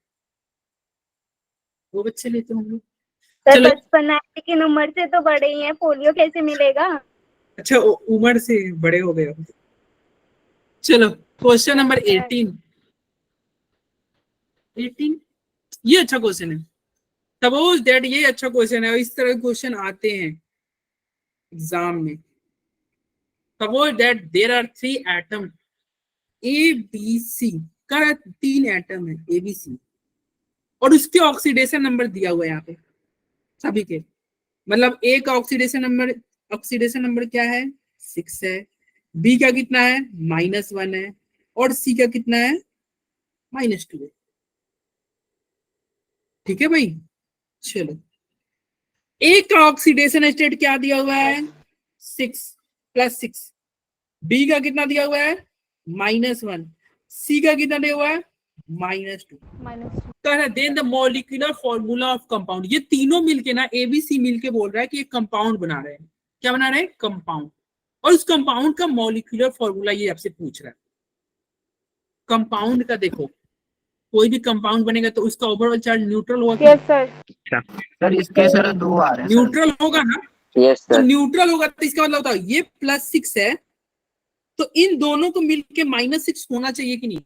वो बच्चे लेते होंगे। सर चलो बचपन है लेकिन उम्र से तो बड़े ही हैं, पोलियो कैसे मिलेगा। अच्छा उम्र से बड़े हो गए हो। चलो क्वेश्चन नंबर 18 ये अच्छा क्वेश्चन है, सपोज दैट, ये अच्छा क्वेश्चन है, इस तरह क्वेश्चन आते हैं एग्जाम में। Suppose that there are 3 atom A B C का, 3 एटम है ए बी सी, और उसके ऑक्सीडेशन नंबर दिया हुआ है यहाँ पे सभी के, मतलब ए का ऑक्सीडेशन नंबर क्या है 6 है, बी का कितना है -1 है, और सी का कितना है -2 है, ठीक है भाई। चलो ए का ऑक्सीडेशन स्टेट क्या दिया हुआ है 6 +6, बी का कितना दिया हुआ है -1, सी का कितना दिया हुआ है -2। Then the molecular formula of compound, ये तीनों मिलके ना एबीसी मिलके बोल रहा है कि एक कंपाउंड बना रहे हैं, क्या बना रहे हैं कंपाउंड, और उस कंपाउंड का मॉलिक्यूलर फॉर्मूला ये आपसे पूछ रहा है। कंपाउंड का देखो, कोई भी कंपाउंड बनेगा तो उसका ओवरऑल चार्ज न्यूट्रल होगा, यस सर, सर इसके सर 2 आ रहे हैं सर। न्यूट्रल होगा ना, यस तो सर, न्यूट्रल होगा तो इसका मतलब बताओ ये +6 है, तो इन दोनों को मिलके -6 होना चाहिए कि नहीं,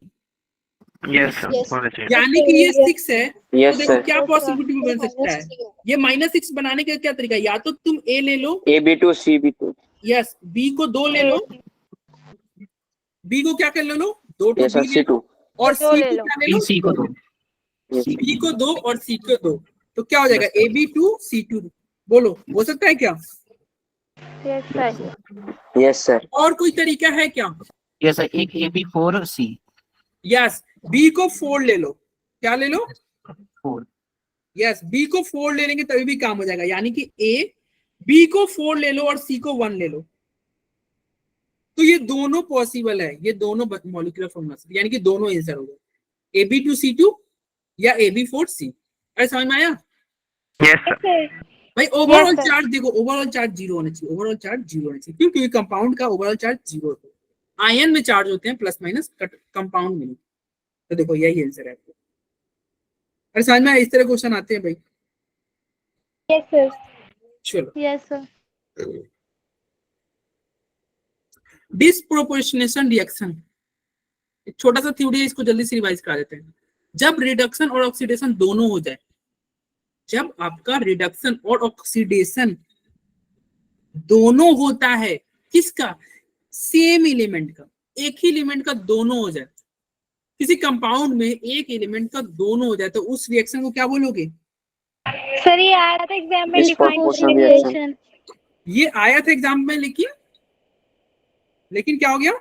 Yes, sir. होना चाहिए। यानी कि ये 6 है, तो यस देखो सर, क्या पॉसिबिलिटी बन सकता है, ये -6 बनाने का क्या तरीका है, या तो तुम ए ले लो, AB2 CB2, यस, बी को 2 ले लो, बी को क्या कर ले लो 2 यस सर, बी ले लो, C2, और दो सी ले को लो। क्या ले लो, सी को 2, बी को 2 और सी को 2, तो क्या हो जाएगा AB2 C2, बोलो हो सकता है क्या, यस सर, यस सर, और कोई तरीका है क्या, ये सर एक AB4 C यस, बी को 4 ले लो, क्या ले लो 4, यस, बी को 4 ले लेंगे तभी भी काम हो जाएगा, यानी कि ए बी को 4 ले लो और सी को 1 ले लो, तो ये दोनों पॉसिबल है, ये दोनों मॉलिक्यूलर फॉर्मूला, यानी कि दोनों आंसर हो गए AB2C2 या AB4C। अरे समझ में आया Yes, sir. भाई, ओवरऑल sir. चार्ज देखो, ओवरऑल चार्ज 0 होना चाहिए, ओवरऑल चार्ज 0 होना चाहिए, क्योंकि कंपाउंड का ओवरऑल चार्ज 0 होता है, आयन में चार्ज होते हैं प्लस माइनस, कंपाउंड में नहीं, तो देखो यही आंसर है आपको। अरे समझ में आया, इस तरह क्वेश्चन आते हैं भाई। यस सर, चलो यस सर, डिस्प्रोपोर्शनेशन रिएक्शन, एक छोटा सा थ्योरी है, इसको जल्दी से रिवाइज करा देते हैं। जब रिडक्शन और ऑक्सीडेशन दोनों हो जाए, जब आपका रिडक्शन और ऑक्सीडेशन दोनों होता है, किसका सेम एलिमेंट का, एक ही एलिमेंट का दोनों हो जाए, किसी कंपाउंड में एक एलिमेंट का दोनों हो जाए, तो उस रिएक्शन को क्या बोलोगे? सर ये आया था एग्जाम में, डिफाइन Disproportional reaction. ये आया था एग्जाम में, लेकिन क्या हो गया?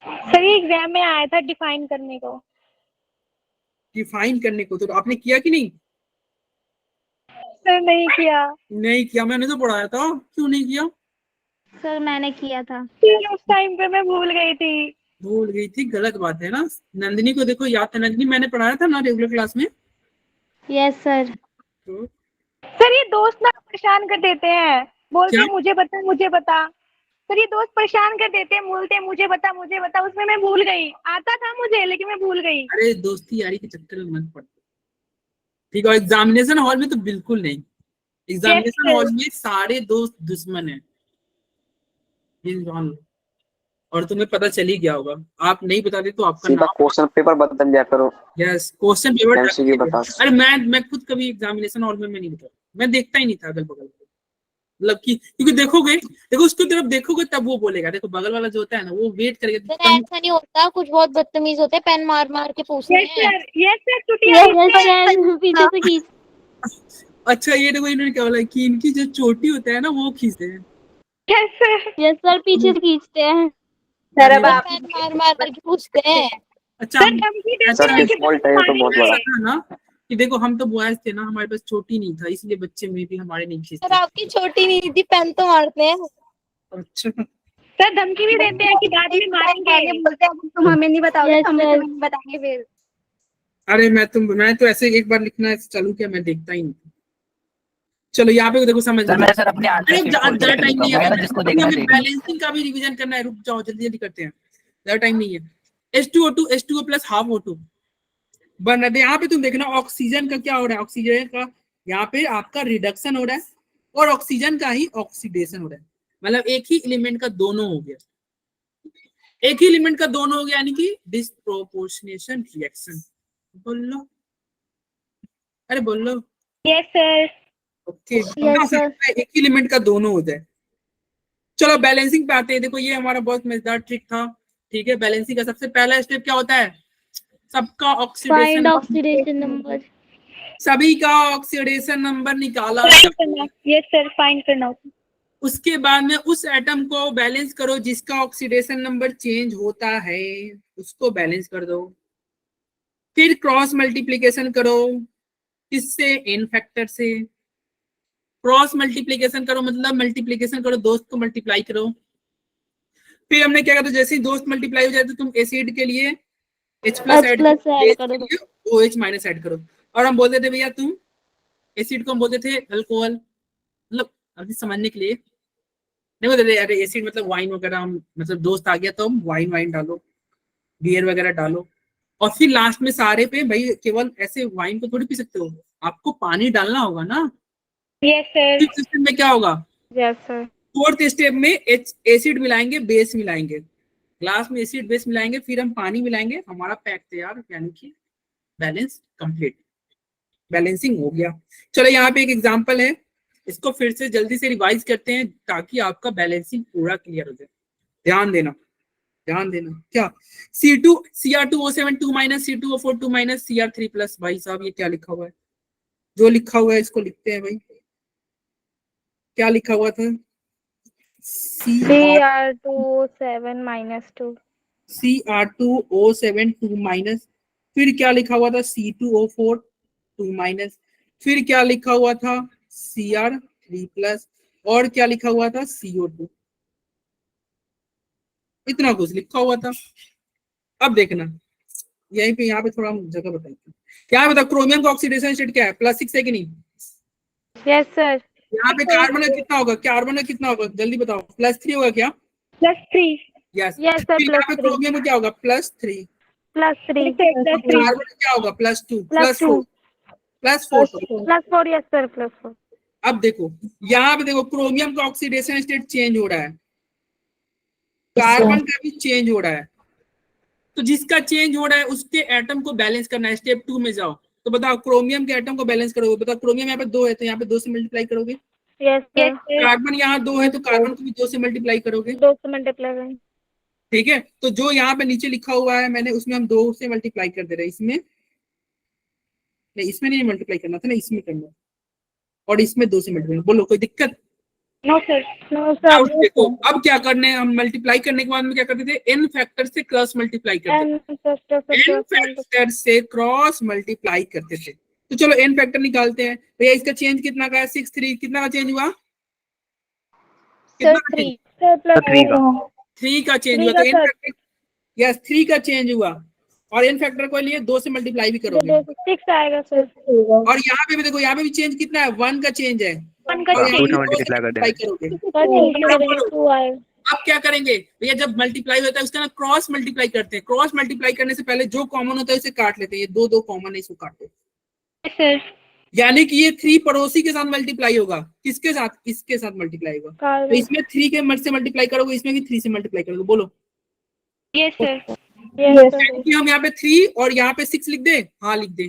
सर ये एग्जाम में आया था डिफाइन करने को। डिफाइन करने को। तो आपने किया कि नहीं? सर नहीं किया। नहीं किया, मैंने तो पढ़ाया था। क्यों नहीं किया? सर मैंने किया था, उस टाइम पे मैं भूल गई थी। भूल गई थी, गलत बात है ना। नंदिनी को देखो याद था, नंदिनी मैंने पढ़ाया था ना रेगुलर क्लास में। Yes sir. तो सर ये दोस्त ना परेशान कर देते हैं, बोलते क्या? हैं मुझे बता मुझे बता। सर ये दोस्त परेशान कर देते हैं, बोलते हैं मुझे बता मुझे बता, उसमें मैं भूल गई। आता था मुझे लेकिन मैं भूल गई। अरे दोस्ती यारी के चक्कर में मत पड़, ठीक है। एग्जामिनेशन हॉल में तो बिल्कुल नहीं। एग्जामिनेशन Yes, हॉल में सारे दोस्त दुश्मन है, ये जान लो। और तुम्हें पता चल ही गया होगा, आप नहीं बताते तो आपका सीधा नाम। क्वेश्चन पेपर बदल दिया करो। Yes, question paper. MCQ बता। अरे मैं खुद कभी एग्जामिनेशन हॉल में मैं नहीं बता, मैं देखता ही नहीं था अगल बगल, मतलब कि क्योंकि देखो उसको तरफ देखोगे तब वो बोलेगा। देखो बगल वाला जो होता है ना, वो वेट करेगा। सर ऐसा नहीं होता, कुछ बहुत बदतमीज होते हैं, पेन मार मार के पूछते यस हैं। सर, यस सर, चुटिया पीछे से खींच। अच्छा ये देखो इन्होंने क्या बोला कि इनकी जो चोटी होता है ना वो खींचते हैं। Yes sir. यस सर, पीछे से खींचते हैं। सर अब आप पेन मार मार करके पूछते हैं। अच्छा सर धमकी देते सर हैं कि किस फॉल्ट है ये तो बहुत ऐसा बड़ा। था ना कि देखो हम तो बॉयज थे ना, हमारे पास चोटी नहीं था, इसलिए बच्चे में भी हमारे नहीं सर खींचते। आपकी छोटी नहीं थी, पेन तो मारते हैं। अच्छा सर धमकी भी देते हैं कि बाद में मारेंगे, बोलते हैं तुम हमें नहीं बताओगे तो हमें तुम्हें नहीं बताएंगे फिर। अरे मैं तो ऐसे एक बार लिखना चालू किया, मैं देखता ही नहीं। चलो यहाँ पे देखो समझ सर मैं सर अपने आंसर अरे शीट खोल ज्यादा के टाइम नहीं लिखूंगा, है, है ना, जिसको देखना है हमें देख लो। बैलेंसिंग का भी रिवीजन करना है। रुक जाओ, जल्दी जल्दी करते हैं, ज्यादा टाइम नहीं है। H2O2 H2O plus half O2 बन रहा है। यहाँ पे तुम देखना ऑक्सीजन का क्या हो रहा है, ऑक्सीजन का यहाँ पे आपका रिडक्शन हो रहा है और ऑक्सीजन का ही ऑक्सीडेशन हो रहा है। मतलब एक ही एलिमेंट का दोनों हो गया, एक ही एलिमेंट का दोनों हो गया, यानी कि डिस्प्रोपोर्शनेशन रिएक्शन। बोल लो, अरे बोल लो। Yes sir. ओके, एक ही एलिमेंट का दोनों हो जाए। चलो बैलेंसिंग पे आते हैं। देखो ये हमारा बहुत मजेदार ट्रिक था, ठीक है। बैलेंसिंग का सबसे पहला स्टेप क्या होता है? सबका ऑक्सीडेशन नंबर। सभी का ऑक्सीडेशन नंबर निकाला। यस सर, फाइंड करना। उसके बाद में उस एटम को बैलेंस करो जिसका ऑक्सीडेशन नंबर चेंज होता है, उसको बैलेंस कर दो। फिर क्रॉस मल्टीप्लिकेशन करो, किससे? एन फैक्टर से। क्रॉस मल्टीप्लिकेशन करो मतलब मल्टीप्लिकेशन करो, दोस्त को मल्टीप्लाई करो। फिर हमने क्या कहा, जैसे ही दोस्त मल्टीप्लाई हो जाए तो तुम एसिड के लिए H प्लस ऐड करो, OH माइनस ऐड करो। और हम बोलते थे भैया तुम एसिड को हम बोलते थे अल्कोहल, मतलब अभी समझने के लिए नहीं बोलते थे अरे एसिड मतलब वाइन वगैरह। हम मतलब दोस्त आ गया तो हम वाइन डालो, बियर वगैरह डालो। और फिर लास्ट में सारे पे भाई केवल ऐसे वाइन को थोड़ी पी सकते हो, आपको पानी डालना होगा ना। Yes sir. फिफ्थ स्टेप में क्या होगा? Yes sir. फोर्थ स्टेप में एसिड मिलाएंगे, बेस मिलाएंगे, ग्लास में एसिड बेस मिलाएंगे, फिर हम पानी मिलाएंगे, हमारा पैक तैयार, यानी कि बैलेंस कंप्लीट, बैलेंसिंग हो गया। चलो यहाँ पे एक एग्जांपल है, इसको फिर से जल्दी से रिवाइज करते हैं ताकि आपका बैलेंसिंग पूरा क्लियर हो जाए। ध्यान देना क्या? C2 Cr2O7 2 minus C2O4 2 minus Cr3 plus. भाई साहब ये क्या लिखा हुआ है? जो लिखा हुआ है इसको लिखते हैं भाई। क्या लिखा हुआ था? Cr2O7 minus 2। Cr2O7 2 माइनस, फिर क्या लिखा हुआ था? C2O4 2 माइनस, फिर क्या लिखा हुआ था? Cr3 प्लस, और क्या लिखा हुआ था? CO2। इतना कुछ लिखा हुआ था। अब देखना यहीं पे, यहाँ पे थोड़ा जगह बताइए, क्या बता क्रोमियम का ऑक्सीडेशन स्टेट क्या है? +6 है कि नहीं? Yes sir. यहाँ पे कार्बन का कितना होगा? कार्बन का कितना होगा जल्दी बताओ? +3 होगा क्या? +3। यस। यस सर, फिर यहाँ पे +3। क्रोमियम में क्या होगा? +3। +3। कार्बन में क्या होगा? +2 +2 +4। +4। Yes sir, +4। अब देखो यहाँ पे देखो क्रोमियम का ऑक्सीडेशन स्टेट चेंज हो रहा है, कार्बन का भी चेंज हो रहा है। तो जिसका चेंज हो रहा है उसके एटम को बैलेंस करना है। स्टेप 2 में जाओ तो बताओ क्रोमियम के एटम को बैलेंस करोगे। बताओ क्रोमियम यहाँ पे 2 है तो यहाँ पे 2 से मल्टीप्लाई करोगे। Yes sir. कार्बन यहाँ 2 है तो कार्बन को भी 2 से मल्टीप्लाई करोगे। 2 से मल्टीप्लाई करेंगे। ठीक है, तो जो यहाँ पे नीचे लिखा हुआ है मैंने, उसमें हम 2 से मल्टीप्लाई कर दे रहे हैं। इसमें नहीं, इसमें नहीं मल्टीप्लाई करना था ना, इसमें करना, और इसमें 2 से मल्टीप्लाई। बोलो कोई दिक्कत? No sir. नो अब सर। देखो, अब क्या करने, हम मल्टीप्लाई करने के बाद में क्या करते थे, n फैक्टर से क्रॉस मल्टीप्लाई करते थे, n फैक्टर से क्रॉस मल्टीप्लाई करते थे। तो चलो n फैक्टर निकालते हैं भैया। इसका चेंज कितना का है? 6 3 कितना का चेंज हुआ? कितना का change? 3 का चेंज हुआ। तो n फैक्टर, यस 3 का चेंज हुआ, और n फैक्टर को लिए 2 से मल्टीप्लाई भी करोगे 6 आएगा सर। और यहाँ पे भी देखो, यहाँ पे भी चेंज कितना है? 1 का चेंज है, 1 का और यहाँ पे 2 से 2 से मल्टीप्लाई कर मल्टीप्लाई देना। करोगे। 2 आएगा। अब क्या करेंगे भैया, जब मल्टीप्लाई होता है उसका ना क्रॉस मल्टीप्लाई करते हैं। क्रॉस मल्टीप्लाई करने से पहले जो कॉमन होता है उसे काट लेते हैं। ये 2 कॉमन है, इसको काट दो। सर यानी कि ये 3 पड़ोसी के साथ मल्टीप्लाई होगा। किसके साथ? इसके साथ मल्टीप्लाई होगा। तो इसमें 3 के मल्ट से मल्टीप्लाई करोगे, इसमें भी 3 से मल्टीप्लाई करोगे। बोलो यस सर। कि हम यहाँ पे 3 और यहाँ पे 6 लिख दे? हाँ लिख दे,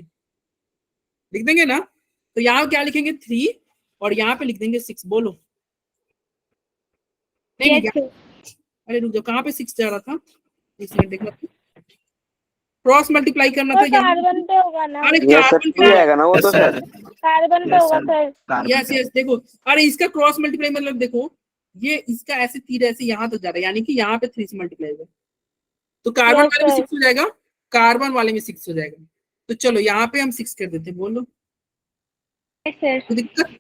लिख देंगे ना। तो यहाँ क्या लिखेंगे? 3 और यहाँ पे लिख देंगे 6। बोलो नहीं, अरे रुक जाओ, कहाँ पे 6 जा रहा था? इस मिनट देखना, क्रॉस मल्टीप्लाई करना था। कार्बन पे होगा ना? अरे यस सर, कार्बन 3 आएगा ना वो तो सर। कार्बन पे होगा सर। यस यस, देखो, अरे इसका क्रॉस मल्टीप्लाई मतलब देखो, ये इसका ऐसे तीर ऐसे यहाँ तक जा रहा है, यानी कि यहाँ पे 3 से मल्टीप्लाई होगा। तो कार्बन वाले में 6 हो जाएगा, कार्बन वाले में 6 हो जाएगा। तो चलो यहाँ पे हम 6 कर देते हैं। बोलो तो दिक्कत।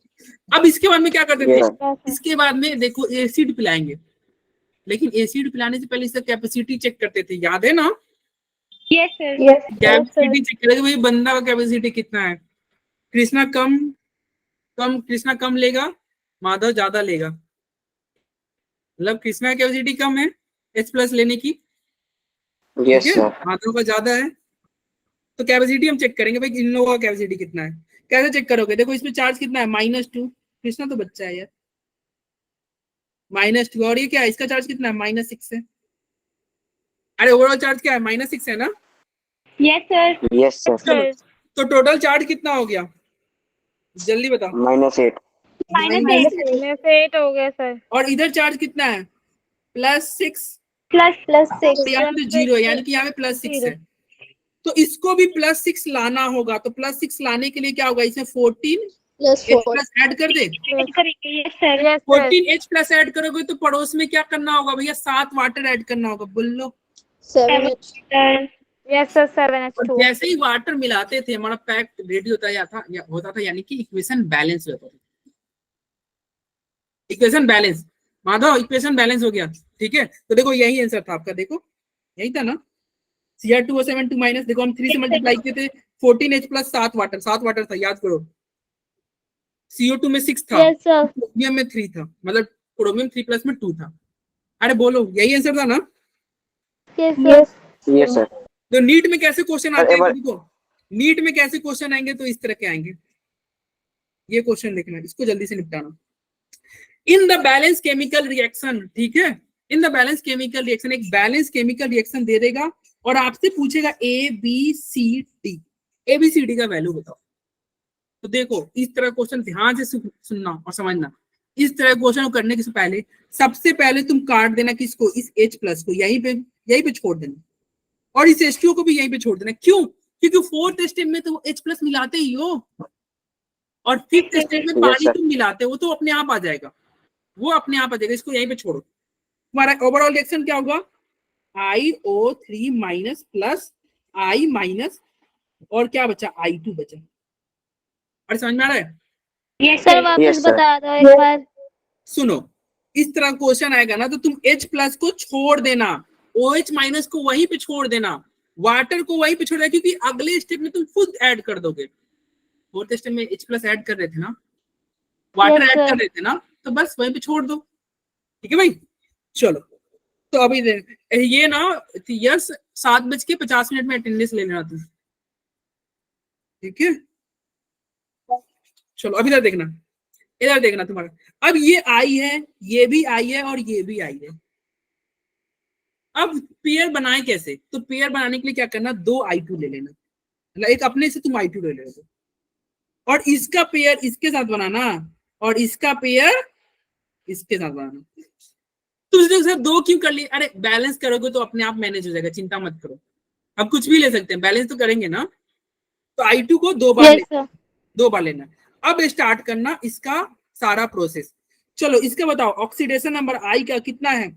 अब इसके बाद में क्या करते थे? इसके बाद में देखो एसिड पिलाएंगे, लेकिन एसिड पिलाने से पहले इसका कैपेसिटी चेक करते थे, याद है ना? Yes sir. कैपेसिटी चेक करेंगे भाई, बंदा का कैपेसिटी कितना है। कृष्णा कृष्णा कम लेगा, माधव ज्यादा लेगा। मतलब कृष्णा की कैपेसिटी कम है H+ लेने की, यस ठीक है, सर। माधव का ज्यादा है। तो कैपेसिटी हम चेक करेंगे भाई, इन लोगों का कैपेसिटी कितना है। कैसे चेक करोगे? देखो इसमें चार्ज कितना है? -2। कृष्णा तो बच्चा है यार, -2। और ये क्या है? इसका चार्ज कितना है? -6 है। अरे ओवरऑल चार्ज क्या है? -6 है ना? Yes sir. Yes sir. चलो, तो टोटल चार्ज कितना हो गया? जल्दी बताओ। -8। -8 हो गया सर। और इधर चार्ज कितना है? +6। +6। यहाँ पे 0 है, यानी कि यहाँ पे +6 है। तो इसको भी +6 लाना होगा। तो +6 लाने के लिए क्या होगा? इसमें 14 H+ ऐड कर दे। Yes sir. 14 H+ ऐड करोगे तो पड़ोस में क्या करना होगा भैया? 7 वाटर ऐड करना होगा। बोलो। Yes sir. और 7H2। जैसे ही वाटर मिलाते थे हमारा पैक रेडी होता था, यानी कि इक्वेशन बैलेंस होता था। Equation balance, Madhav equation balance हो गया, ठीक है। तो देखो यही आंसर था आपका, देखो यही था ना। Cr2O7 2- देखो हम 3 से मल्टीप्लाई किए थे। 14H+ 7 वाटर था, याद करो। CO2 में 6 था, क्रोमियम में 3 था, मतलब क्रोमियम 3+ में 2 था। अरे बोलो यही आंसर था ना? Yes sir. तो नीट में कैसे क्वेश्चन आते हैं? अरे देखो नीट में कैसे क्वेश्चन आएंगे, तो इस तरह के आएंगे। ये क्वेश्चन देखना, इसको जल्दी से निपटाना। In the balance chemical reaction, ठीक है, in the balance chemical reaction, एक बैलेंस केमिकल रिएक्शन दे देगा और आपसे पूछेगा ABCD, ABCD का वैल्यू बताओ। तो देखो इस तरह क्वेश्चन ध्यान से सुनना और समझना। इस तरह क्वेश्चन करने के पहले सबसे पहले तुम काट देना किसको? इस H+ को यहीं पे छोड़ देना, और इस H2O को भी यहीं पे छोड़ देना। क्यों? क्योंकि 4th स्टेप में तो H+ मिलाते ही हो, और 5th स्टेप में पानी तुम मिलाते हो, वो तो अपने आप आ जाएगा, वो अपने आप आ जाएगा। इसको यहीं पे छोड़ो। तुम्हारा ओवरऑल रिएक्शन क्या होगा? IO3- प्लस I- और क्या बचा? I2 बचा। अरे समझ में आ रहा है? Yes sir. वापस बता दो एक बार। सुनो, इस तरह क्वेश्चन आएगा ना तो तुम H+ को छोड़ देना, OH- को वहीं पे छोड़ देना, वाटर को वहीं पे छोड़ देना, क्योंकि अगले स्टेप में तुम खुद ऐड कर दोगे। 4th स्टेप में H+ ऐड कर रहे थे ना, वाटर ऐड कर रहे थे ना, तो बस वहीं पे छोड़ दो, ठीक है भाई। चलो, तो अभी ये ना यस 7:50 में अटेंडेंस ले लेना तुम, ठीक है। चलो अभी इधर देखना तुम्हारा। अब ये आई है, ये भी आई है, और ये भी आई है। अब पेयर बनाए कैसे? तो पेयर बनाने के लिए क्या करना? 2 I2 ले लेना, मतलब एक अपने से तुम I2 ले लेना, और इसका पेयर इसके साथ बनाना, और इसका पेयर इसके साथ बनाना। तो उसने सर 2 क्यों कर लिए? अरे बैलेंस करोगे तो अपने आप मैनेज हो जाएगा, चिंता मत करो। अब कुछ भी ले सकते हैं, बैलेंस तो करेंगे ना। तो I2 को 2 बार यस सर 2 बार लेना। अब स्टार्ट करना इसका सारा प्रोसेस। चलो इसका बताओ, ऑक्सीडेशन नंबर I का कितना है?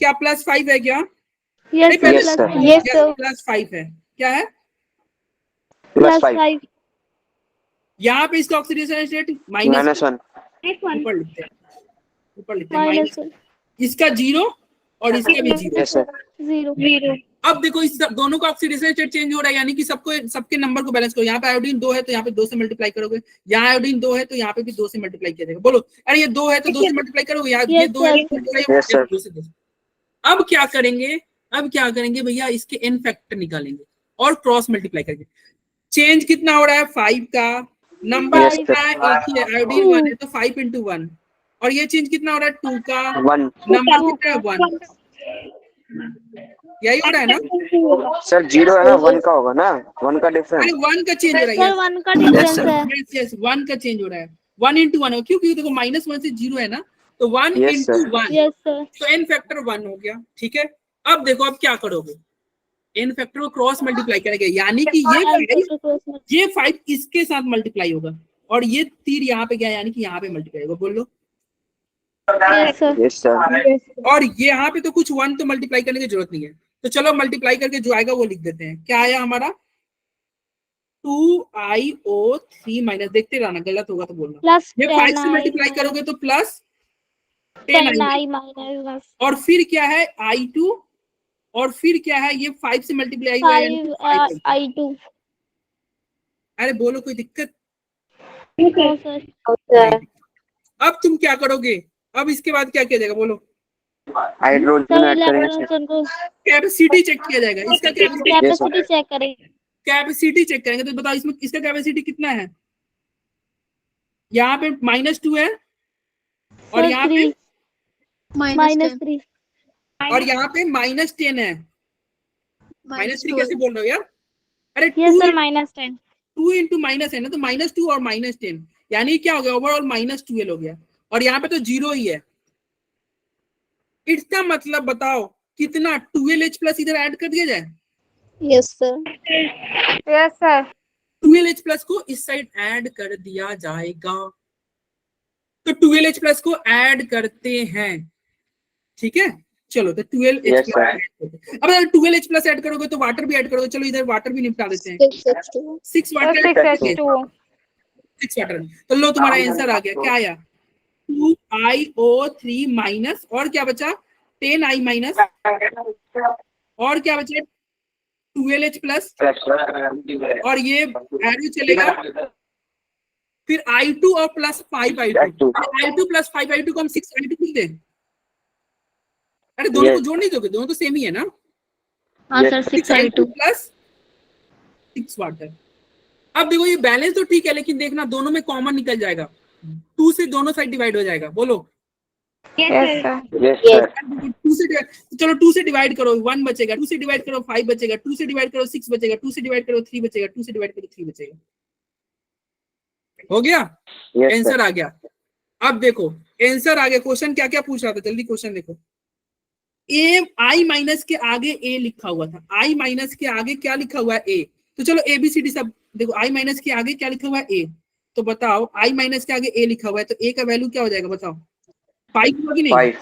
क्या +5 है क्या? Yes Yes, sir sir. Yes sir +5 है। क्या है +5 यहाँ पे? इसका ऑक्सीडेशन स्टेट -1 -1 ऊपर लिखते हैं, ऊपर लिखते हैं माइनस माइनस। इसका 0 और इसका भी 0। yes sir 0 अब देखो इस दोनों का ऑक्सीडेशन स्टेट चेंज हो रहा है, यानी कि सबके नंबर को बैलेंस करो। यहाँ पे आयोडीन 2 है तो यहाँ पे 2 से मल्टीप्लाई करोगे, यहाँ आयोडीन 2 है तो यहाँ पे भी 2 से मल्टीप्लाई किया जाएगा। बोलो, अरे ये 2 है तो 2 से मल्टीप्लाई करोगे, यहाँ ये Yes, 2 है sir. तो मल्टीप्लाई Yes, sir. 2 से 2। अब क्या करेंगे भैया, इसके n फैक्टर निकालेंगे और क्रॉस मल्टीप्लाई करेंगे। चेंज कितना हो रहा है? 5 का। नंबर Yes, कितना है? एक ही है, आयोडीन 1 है तो 5 × 1। और ये चेंज कितना हो रहा है? 2 का। 1 नंबर कितना है? 1। यही हो रहा है ना? सर 0 है ना, 1 का होगा ना, 1 का डिफरेंस। अरे 1 का चेंज हो रहा सर है। 1 का डिफरेंस है यस 1 का चेंज हो रहा है। 1 × 1 हो, क्योंकि देखो -1 से 0 है ना, तो 1 Yes, × sir. 1 यस सर तो n फैक्टर 1 हो गया। ठीक है, अब देखो अब क्या करोगे, n फैक्टर को क्रॉस मल्टीप्लाई करेंगे, यानी कि ये 5 इसके साथ मल्टीप्लाई होगा और ये तीर यहाँ पे गया, यानी कि यहाँ पे मल्टीप्लाई होगा। बोल लो। यस सर yes sir और ये यहाँ पे तो कुछ 1 तो मल्टीप्लाई करने की जरूरत नहीं है, तो चलो मल्टीप्लाई करके जो आएगा वो लिख देते हैं। क्या आया हमारा? 2IO3 माइनस, देखते रहना, गलत होगा तो बोलना। प्लस ये 5 से मल्टीप्लाई करोगे तो प्लस 10 10i माइनस और फिर क्या है? I2 और फिर क्या है? ये 5 से मल्टीप्लाई हुआ है, यानी कि 5 है। i2 अरे बोलो, कोई दिक्कत? सर अब तुम क्या करोगे? अब इसके बाद क्या किया जाएगा? बोलो। हाइड्रोजन ऐड करेंगे सर। इलेक्ट्रॉन को कैपेसिटी चेक किया जाएगा। इसका कैपेसिटी चेक करेंगे कैपेसिटी चेक करेंगे तो बताओ इसमें इसका कैपेसिटी कितना है? यहाँ पे -2 है और यहाँ पे -3 और यहाँ पे -10 है। -3 कैसे बोल रहे हो यार? अरे यस 2 सर -10 × माइनस है ना, तो -2 और -10 यानी क्या हो गया? ओवरऑल -12 हो गया और यहाँ पे तो 0 ही है। इसका मतलब बताओ कितना 12H+ इधर ऐड कर दिया जाए? यस सर 12H+ को इस साइड ऐड कर दिया जाएगा, तो 12H+ को ऐड करते हैं। ठीक है, चलो तो 12H+ Yes, sir. अब अगर 12H+ ऐड करोगे तो वाटर भी ऐड करोगे। चलो इधर वाटर भी निपटा देते हैं। 6 वाटर 6 वाटर। तो लो तुम्हारा आंसर आ गया। क्या आया? 2IO3 माइनस और क्या बचा? 10I माइनस और क्या बचा? 12H+ और ये एरो चलेगा, फिर I2 और प्लस 5I2 + 5I2 को हम 6I2 लिख दें। अरे दोनों को जोड़ नहीं दोगे, दोनों तो सेम ही है ना। हाँ सर 6I2 + 6 वाटर। अब देखो ये बैलेंस तो ठीक है, लेकिन देखना दोनों में कॉमन निकल जाएगा, 2 से दोनों साइड डिवाइड हो जाएगा। बोलो। yes sir 2 से चलो 2 से डिवाइड करो 1 बचेगा, 2 से डिवाइड करो 5 बचेगा, 2 से डिवाइड करो 6 बचेगा, 2 से डिवाइड करो 3 बचेगा, 2 से डिवाइड करो 3 बचेगा। हो गया? yes sir आंसर आ गया। अब देखो आंसर आ गया। क्वेश्चन क्या क्या पूछ रहा था, जल्दी क्वेश्चन देखो। I- के आगे A लिखा हुआ था, I- के आगे क्या लिखा हुआ है? A। तो चलो ABCD सब देखो। I- के आगे क्या लिखा हुआ है? A। तो बताओ I- के आगे A लिखा हुआ है तो A का वैल्यू क्या हो जाएगा? बताओ 5 होगा कि नहीं? 5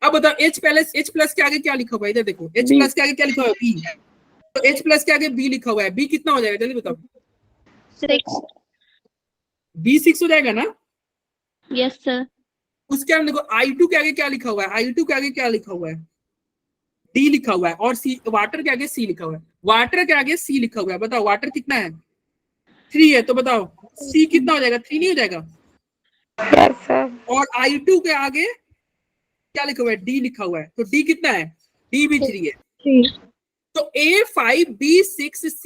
अब बताओ H+ के आगे क्या लिखा हुआ है? इधर देखो H+ के आगे क्या लिखा हुआ है? B। तो H+ के आगे B लिखा हुआ है, B कितना हो जाएगा? जल्दी बताओ। 6 B 6 हो जाएगा ना? यस सर उसके आगे देखो I2 के आगे क्या लिखा हुआ है? I2 के आगे क्या लिखा हुआ है? D लिखा हुआ है और C, वाटर के आगे C लिखा हुआ है। वाटर के आगे C लिखा हुआ है। बताओ वाटर कितना है? 3 है, तो बताओ C कितना हो जाएगा? 3 नहीं हो जाएगा? यस सर और I2 के आगे क्या लिखा हुआ है? D लिखा हुआ है, तो D कितना है? D भी 3 है। तो A 5, B 6, C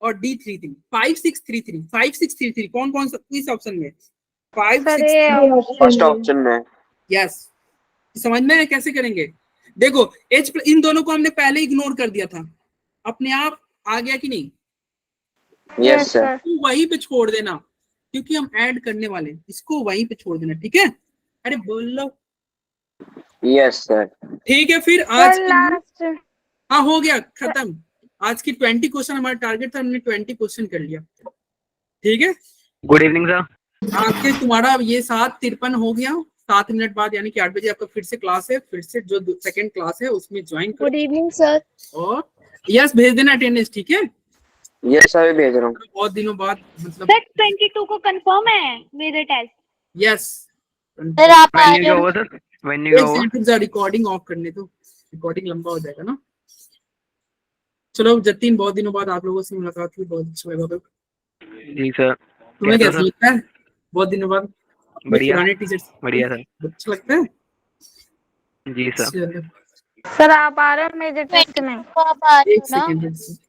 और D 3 5 6 3 3 5 6 3 3 कौन कौन सा इस ऑप्शन में? 5 6 फर्स्ट ऑप्शन में। यस। समझ में है कैसे करेंगे? देखो H इन दोनों को हमने पहले इग्नोर कर दिया था, अपने आप आ गया कि नहीं? yes sir तो वहीं पे छोड़ देना, क्योंकि हम ऐड करने वाले हैं, इसको वहीं पे छोड़ देना। ठीक है, अरे बोल लो। Yes sir. ठीक है, फिर आज सर के लिए- लास्ट हाँ हो गया खत्म। आज की 20 क्वेश्चन हमारा टारगेट था, हमने 20 क्वेश्चन कर लिया। ठीक है, गुड इवनिंग सर। आपके तुम्हारा ये 7:53 हो गया। 7 मिनट बाद यानी कि 8 बजे आपका फिर से क्लास है, फिर से जो सेकंड क्लास है उसमें ज्वाइन गुड करो। Evening sir. और यस भेज देना अटेंडेंस, ठीक है। यस सर, भेज रहा हूँ। बहुत दिनों बाद मतलब सर 22 को कंफर्म है मेरे टेस्ट। यस सर आप आ वेन्यू क्या रहे हुआ सर? वेन्यू क्या हुआ? रिकॉर्डिंग ऑफ करने दो, रिकॉर्डिंग लंबा हो जाएगा ना। चलो जतीन, बहुत दिनों बाद आप लोगों से मुलाकात हुई, बहुत अच्छा लगा। जी सर। तुम्हें कैसा कैसा सर? लगता है बहुत दिनों बाद बढ़िया। पुराने टीचर्स? बढ़िया सर। अच्छा लगता है। जी सर। चलो, सर आप आ रहे हो मेरे टेस्ट में? हो? आप आ रहे हो एक ना? सेकेंड